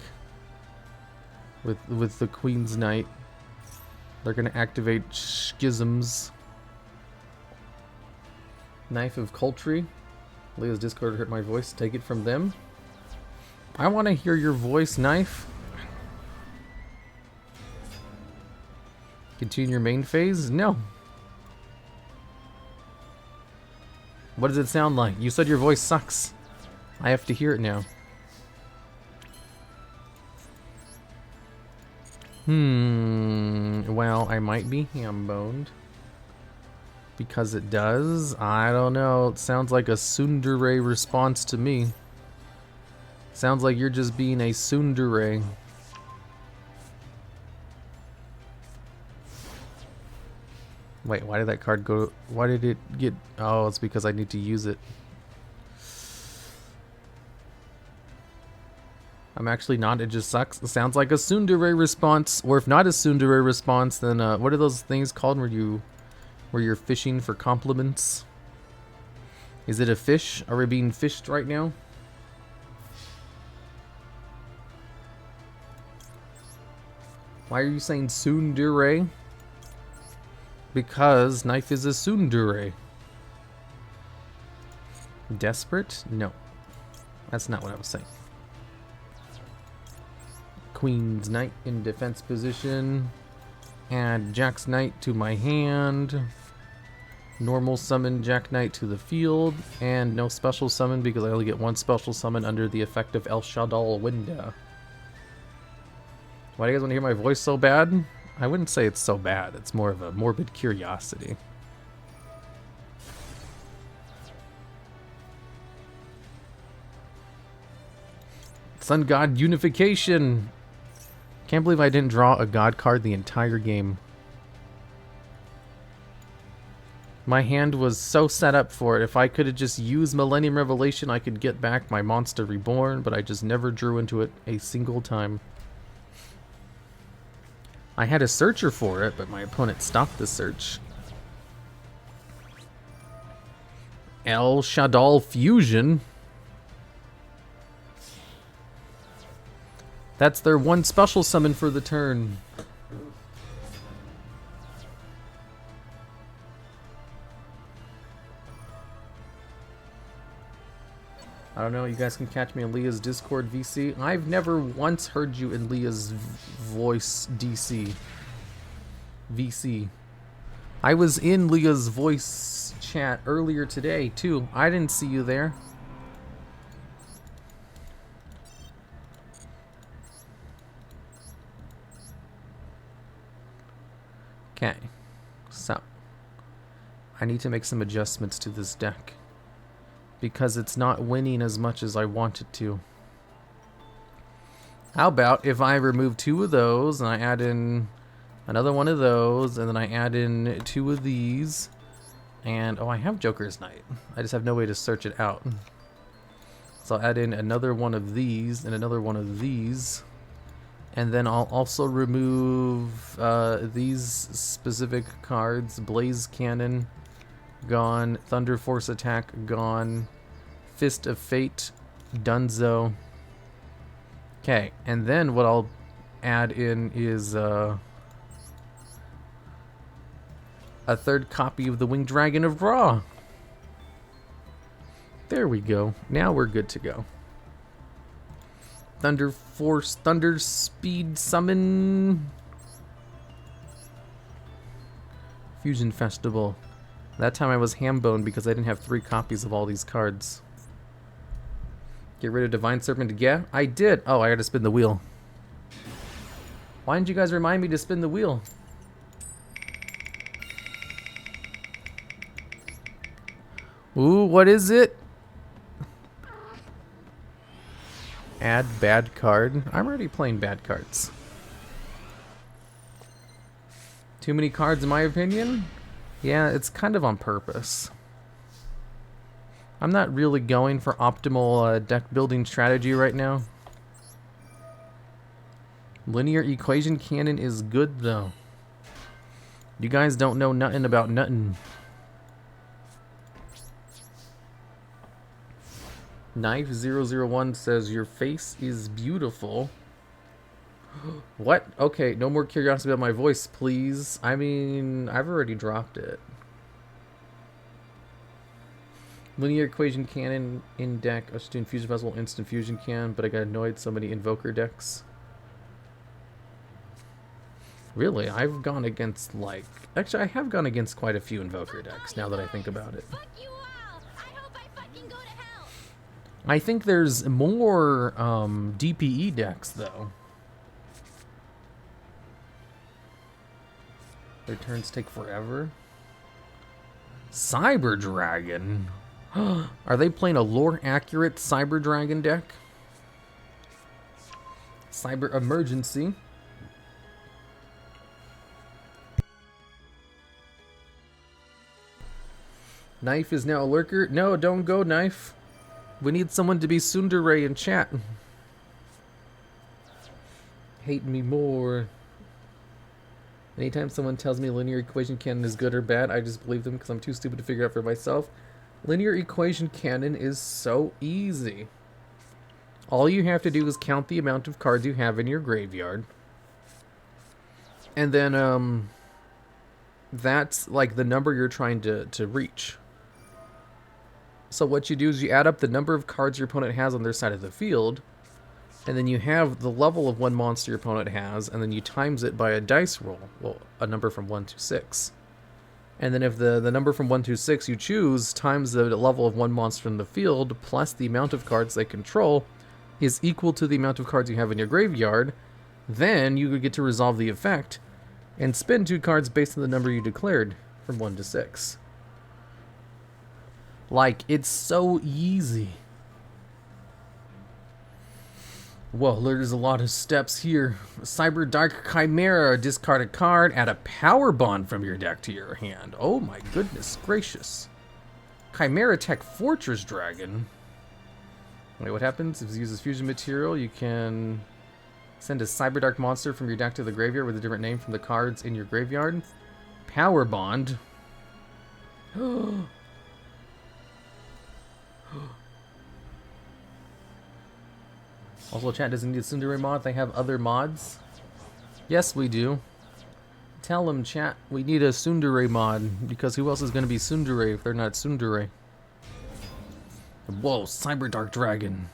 with the Queen's Knight. They're gonna activate Schisms. Knife of Cultry. Leo's Discord hurt my voice. Take it from them. I want to hear your voice, Knife. Continue your main phase? No. What does it sound like? You said your voice sucks. I have to hear it now. Well, I might be ham-boned. Because it does? I don't know. It sounds like a tsundere response to me. Sounds like you're just being a tsundere. Wait, why did that card go? Why did it get? Oh, it's because I need to use it. I'm actually not. It just sucks. It sounds like a tsundere response. Or if not a tsundere response, then what are those things called where you're fishing for compliments? Is it a fish? Are we being fished right now? Why are you saying tsundere? Because Knife is a tsundere. Desperate? No. That's not what I was saying. Queen's Knight in defense position. Add Jack's Knight to my hand. Normal summon Jack Knight to the field. And no special summon because I only get one special summon under the effect of El Shadal window. Why do you guys want to hear my voice so bad? I wouldn't say it's so bad. It's more of a morbid curiosity. Sun God Unification! Can't believe I didn't draw a God card the entire game. My hand was so set up for it. If I could have just used Millennium Revelation, I could get back my Monster Reborn, but I just never drew into it a single time. I had a searcher for it, but my opponent stopped the search. El Shadal Fusion. That's their one special summon for the turn. don't know. You guys can catch me in Leah's Discord VC. I've never once heard you in Leah's voice DC. VC. I was in Leah's voice chat earlier today, too. I didn't see you there. Okay. So, I need to make some adjustments to this deck, because it's not winning as much as I want it to. How about if I remove 2 of those and I add in another one of those, and then I add in 2 of these, and oh, I have Joker's Knight. I just have no way to search it out. So I'll add in another one of these and another one of these, and then I'll also remove these specific cards. Blaze Cannon, gone. Thunder Force Attack, gone. Fist of Fate, Dunzo. Okay, and then what I'll add in is a 3rd copy of the Winged Dragon of Ra. There we go. Now we're good to go. Thunder Force, Thunder Speed Summon. Fusion Festival. That time I was ham-boned because I didn't have 3 copies of all these cards. Get rid of Divine Serpent. Yeah, I did. Oh, I gotta spin the wheel. Why didn't you guys remind me to spin the wheel? Ooh, what is it? Add bad card. I'm already playing bad cards. Too many cards in my opinion? Yeah, it's kind of on purpose. I'm not really going for optimal deck building strategy right now. Linear Equation Cannon is good though. You guys don't know nothing about nothing. Knife001 says your face is beautiful. What? Okay, no more curiosity about my voice, please. I mean, I've already dropped it. Linear Equation Cannon in deck. I was doing Fusion Festival Instant Fusion Can, but I got annoyed so many Invoker decks. Really? I've gone against like... Actually, I have gone against quite a few Invoker decks now that I think about it. I think there's more DPE decks though. Their turns take forever. Cyber Dragon? Are they playing a lore-accurate Cyber Dragon deck? Cyber Emergency. Knife is now a lurker. No, don't go, Knife. We need someone to be Tsundere in chat. Hate me more. Anytime someone tells me Linear Equation Cannon is good or bad, I just believe them because I'm too stupid to figure out for myself. Linear Equation Cannon is so easy. All you have to do is count the amount of cards you have in your graveyard. And then, that's like the number you're trying to reach. So what you do is you add up the number of cards your opponent has on their side of the field, and then you have the level of one monster your opponent has, and then you times it by a dice roll, well, a number from 1 to 6. And then if the number from 1 to 6 you choose times the level of one monster in the field plus the amount of cards they control is equal to the amount of cards you have in your graveyard, then you get to resolve the effect and spin 2 cards based on the number you declared from 1 to 6. Like, it's so easy. Well, there's a lot of steps here. Cyber Dark Chimera, discard a card, add a power bond from your deck to your hand. Oh my goodness gracious. Chimera Tech Fortress Dragon. Wait, what happens? If it uses fusion material, you can send a Cyber Dark monster from your deck to the graveyard with a different name from the cards in your graveyard. Power bond. Also, chat doesn't need a Tsundere mod. They have other mods. Yes, we do. Tell them, chat, we need a Tsundere mod, because who else is going to be Tsundere if they're not Tsundere? Whoa, Cyber Dark Dragon.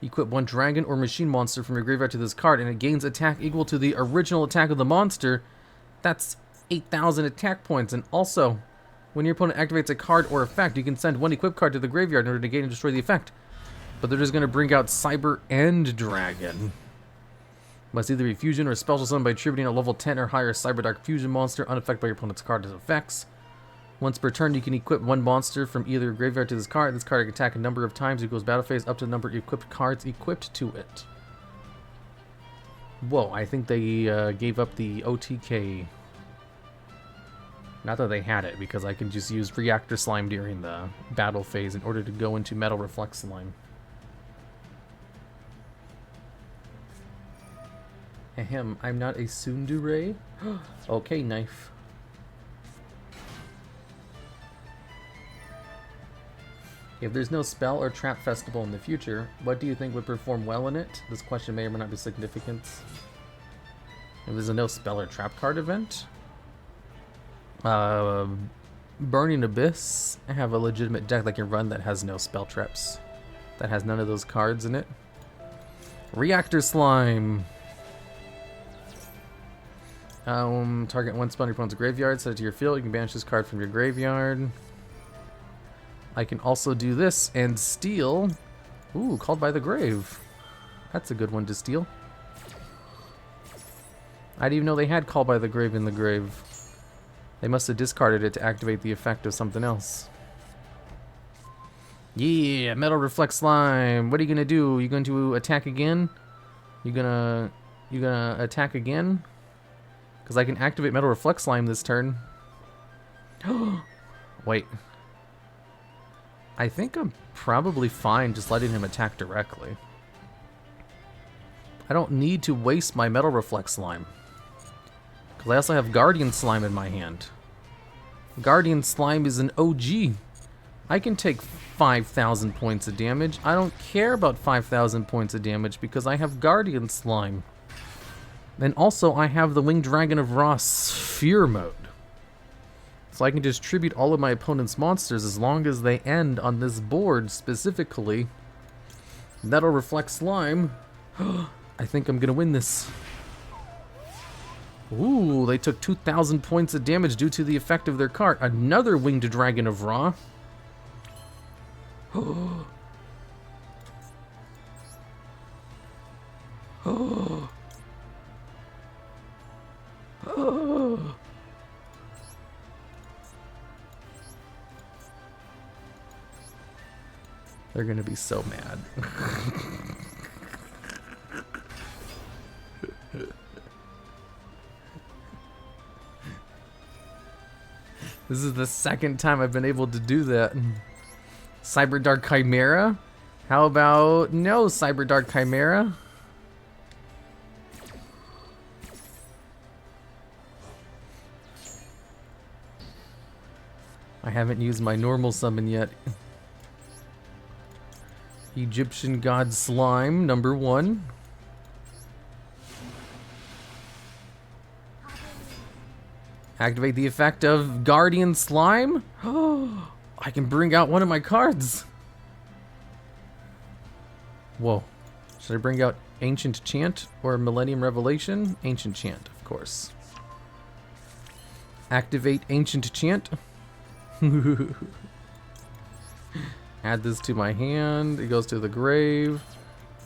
Equip one dragon or machine monster from your graveyard to this card, and it gains attack equal to the original attack of the monster. That's 8,000 attack points. And also, when your opponent activates a card or effect, you can send one equipped card to the graveyard in order to negate and destroy the effect. But they're just going to bring out Cyber End Dragon. Must either be fusion or special summon by attributing a level 10 or higher Cyber Dark Fusion monster unaffected by your opponent's card as effects. Once per turn, you can equip one monster from either graveyard to this card. This card can attack a number of times equals battle phase up to the number of equipped cards equipped to it. Whoa, I think they gave up the OTK. Not that they had it, because I can just use Reactor Slime during the battle phase in order to go into Metal Reflex Slime. Ahem, I'm not a tsundere. Okay, knife. If there's no spell or trap festival in the future, what do you think would perform well in it? This question may or may not be significant. If there's a no spell or trap card event, Burning Abyss, I have a legitimate deck that can run that has no spell traps, that has none of those cards in it. Reactor Slime. Target one spell in your opponent's graveyard, set it to your field. You can banish this card from your graveyard. I can also do this and steal. Ooh, Called by the Grave. That's a good one to steal. I didn't even know they had Called by the Grave in the grave. They must have discarded it to activate the effect of something else. Yeah, Metal Reflex Slime. What are you gonna do? You going to attack again? You gonna attack again? Because I can activate Metal Reflex Slime this turn. Wait. I think I'm probably fine just letting him attack directly. I don't need to waste my Metal Reflex Slime. Because I also have Guardian Slime in my hand. Guardian Slime is an OG. I can take 5,000 points of damage. I don't care about 5,000 points of damage because I have Guardian Slime. And also I have the Winged Dragon of Ra Sphere mode. So I can distribute all of my opponent's monsters as long as they end on this board specifically. Metal Reflex Slime. I think I'm gonna win this. Ooh, they took 2,000 points of damage due to the effect of their card. Another Winged Dragon of Ra. They're gonna be so mad. This is the second time I've been able to do that. Cyber Dark Chimera? How about no Cyber Dark Chimera? I haven't used my normal summon yet. Egyptian God Slime, number 1. Activate the effect of Guardian Slime. Oh, I can bring out one of my cards. Whoa. Should I bring out Ancient Chant or Millennium Revelation? Ancient Chant, of course. Activate Ancient Chant. Add this to my hand. It goes to the grave.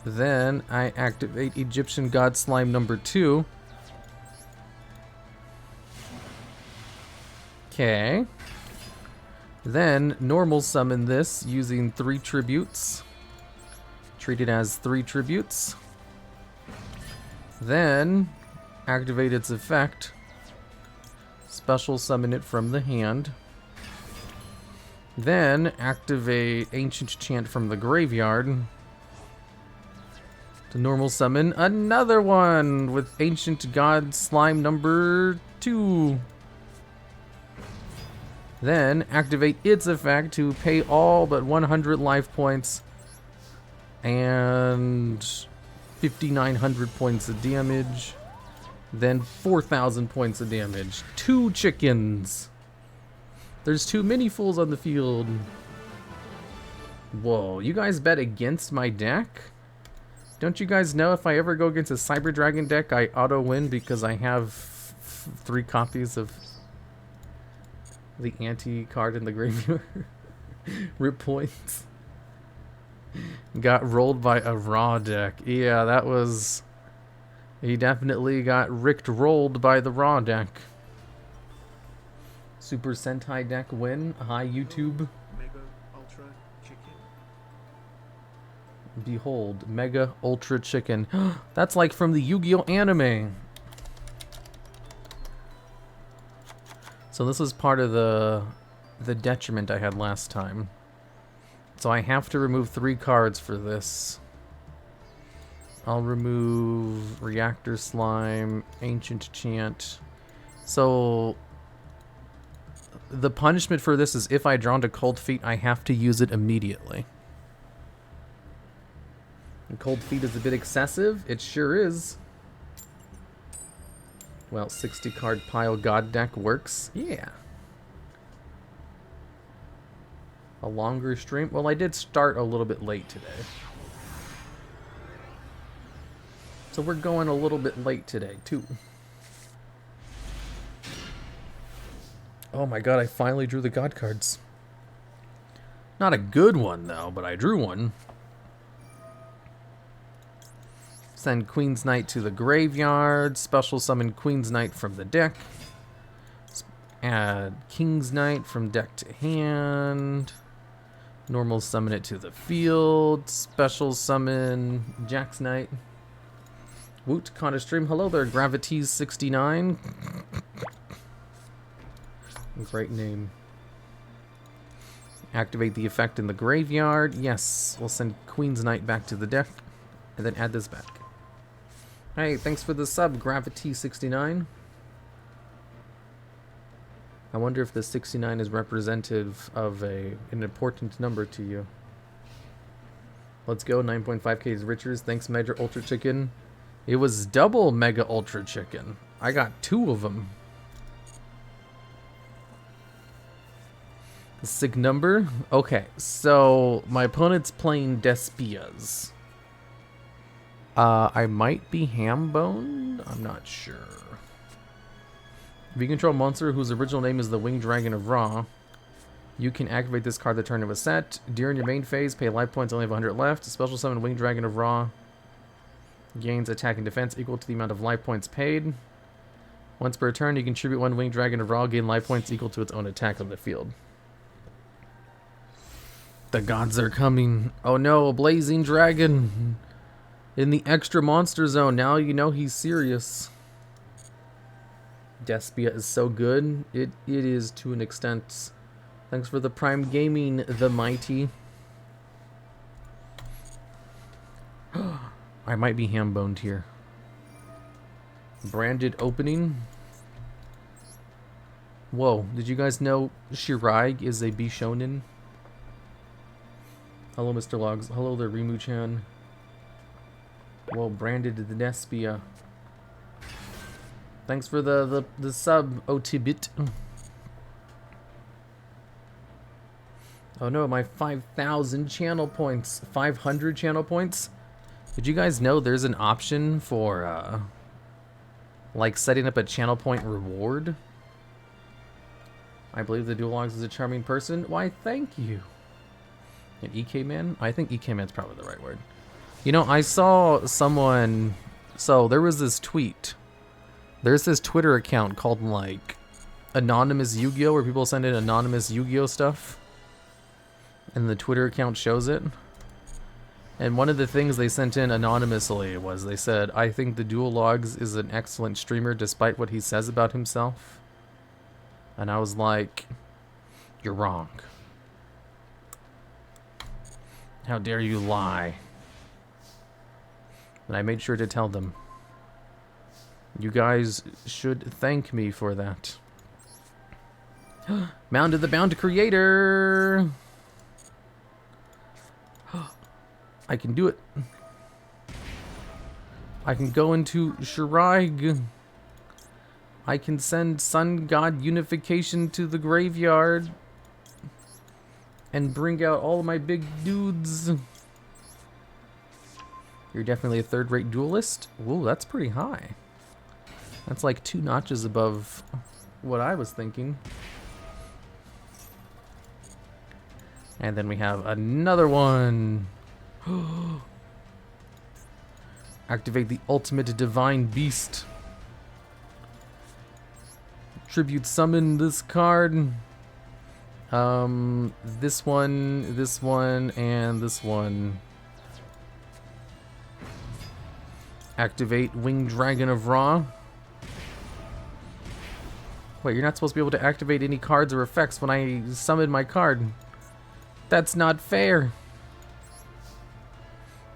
Then I activate Egyptian God Slime number 2. Okay. Then normal summon this using 3 tributes. Treat it as 3 tributes. Then activate its effect. Special summon it from the hand. Then activate Ancient Chant from the graveyard. To normal summon another one with Ancient God Slime number 2. Then activate its effect to pay all but 100 life points and 5,900 points of damage. Then 4,000 points of damage. 2 chickens. There's too many fools on the field. Whoa, you guys bet against my deck? Don't you guys know if I ever go against a Cyber Dragon deck, I auto-win because I have 3 copies of the anti-card in the graveyard? Rip points. Got rolled by a raw deck. Yeah, that was... He definitely got ricked rolled by the raw deck. Super Sentai deck win. Hi, YouTube. Mega Ultra Chicken. Behold, Mega Ultra Chicken. That's like from the Yu-Gi-Oh anime. So this was part of the detriment I had last time. So I have to remove 3 cards for this. I'll remove Reactor Slime, Ancient Chant. So the punishment for this is if I draw into Cold Feet, I have to use it immediately. And Cold Feet is a bit excessive. It sure is. Well, 60 card pile God deck works. Yeah. A longer stream? Well, I did start a little bit late today. So we're going a little bit late today, too. Oh my god, I finally drew the God cards. Not a good one, though, but I drew one. Send Queen's Knight to the graveyard. Special summon Queen's Knight from the deck. Add King's Knight from deck to hand. Normal summon it to the field. Special summon Jack's Knight. Woot, caught a stream. Hello there, Gravities69. Great name. Activate the effect in the graveyard. Yes, we'll send Queen's Knight back to the deck. And then add this back. Hey, thanks for the sub, Gravity69. I wonder if the 69 is representative of an important number to you. Let's go, 9.5k is Richards. Thanks, Mega Ultra Chicken. It was double Mega Ultra Chicken. I got 2 of them. The sig number? Okay, so my opponent's playing Despias. I might be ham-boned? I'm not sure. If you control a monster whose original name is the Winged Dragon of Ra, you can activate this card the turn of a set. During your main phase, pay life points, only have 100 left. Special summon Winged Dragon of Ra. Gains attack and defense equal to the amount of life points paid. Once per turn, you contribute 1 Winged Dragon of Ra, gain life points equal to its own attack on the field. The gods are coming. Oh no, a blazing dragon. In the extra monster zone. Now you know he's serious. Despia is so good. It is to an extent. Thanks for the Prime Gaming, the mighty. I might be ham-boned here. Branded opening. Whoa, did you guys know Shirai is a Bishonen? Hello, Mr. Logs. Hello there, Rimu-chan. Whoa, branded the Despia. Thanks for the sub, Otibit. Oh no, my 5,000 channel points. 500 channel points? Did you guys know there's an option for, like, setting up a channel point reward? I believe the TheDuelLogs is a charming person. Why, thank you. An EK Man? I think EK Man's probably the right word. You know, I saw someone... So, there was this tweet. There's this Twitter account called, like, Anonymous Yugioh, where people send in anonymous Yu-Gi-Oh stuff. And the Twitter account shows it. And one of the things they sent in anonymously was they said, I think the TheDuelLogs is an excellent streamer despite what he says about himself. And I was like, you're wrong. How dare you lie? And I made sure to tell them. You guys should thank me for that. Mound of the Bound Creator! I can do it. I can go into Shiraig. I can send Sun God Unification to the graveyard. and bring out all of my big dudes. You're definitely a third-rate duelist. Whoa, that's pretty high. That's like 2 notches above what I was thinking. And then we have another one. Activate the ultimate divine beast. Tribute summon this card. This one, and this one. Activate Winged Dragon of Ra. Wait, you're not supposed to be able to activate any cards or effects when I summon my card. That's not fair.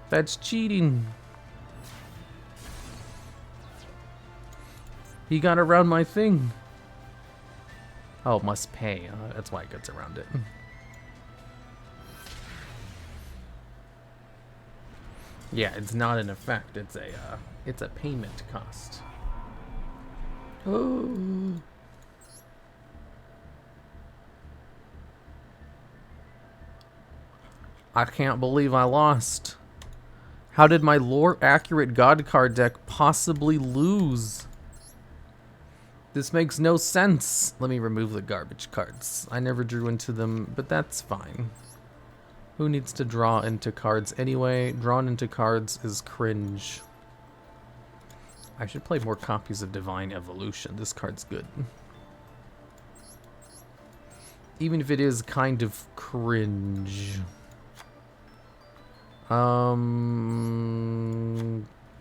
That's cheating. He got around my thing. Oh, must pay. That's why it gets around it. Yeah, it's not an effect. It's a payment cost. Oh. I can't believe I lost. How did my lore accurate god card deck possibly lose? This makes no sense. Let me remove the garbage cards. I never drew into them, but that's fine. Who needs to draw into cards anyway? Drawn into cards is cringe. I should play more copies of Divine Evolution. This card's good. Even if it is kind of cringe.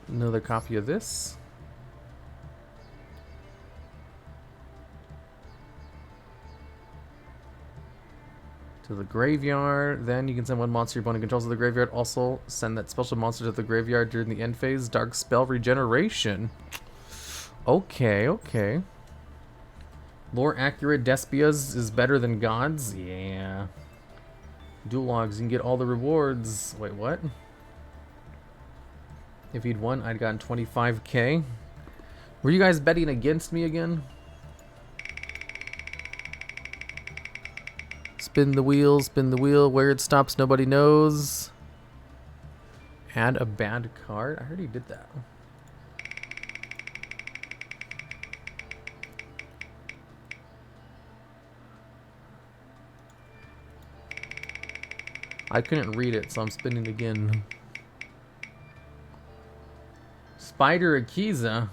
Another copy of this. To the graveyard. Then you can send one monster your opponent controls to the graveyard. Also, send that special monster to the graveyard during the end phase. Dark Spell Regeneration. Okay, okay. Lore accurate Despias is better than gods? Yeah. TheDuelLogs, you can get all the rewards. Wait, what? If he'd won, I'd gotten 25k. Were you guys betting against me again? Spin the wheel. Where it stops, nobody knows. Add a bad card? I already did that. I couldn't read it, so I'm spinning again. Spider Akiza.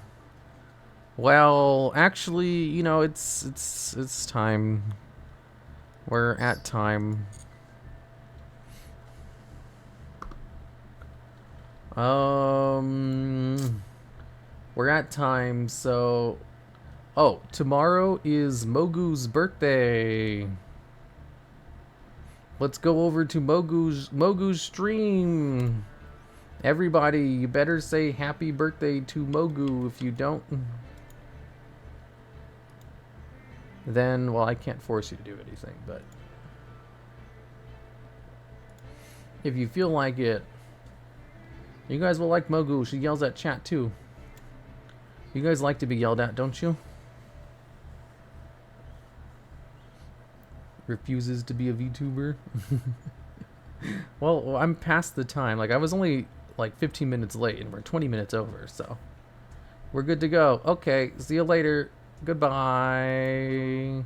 Well, actually, you know, it's time. We're at time. We're at time, so... Oh, tomorrow is Mogu's birthday. Let's go over to Mogu's stream. Everybody, you better say happy birthday to Mogu. If you don't, then, well, I can't force you to do anything, but if you feel like it, you guys will like Mogu. She yells at chat too. You guys like to be yelled at, don't you? Refuses to be a VTuber. Well, I'm past the time. Like, I was only like 15 minutes late and we're 20 minutes over, so we're good to go. Okay, see you later. Goodbye.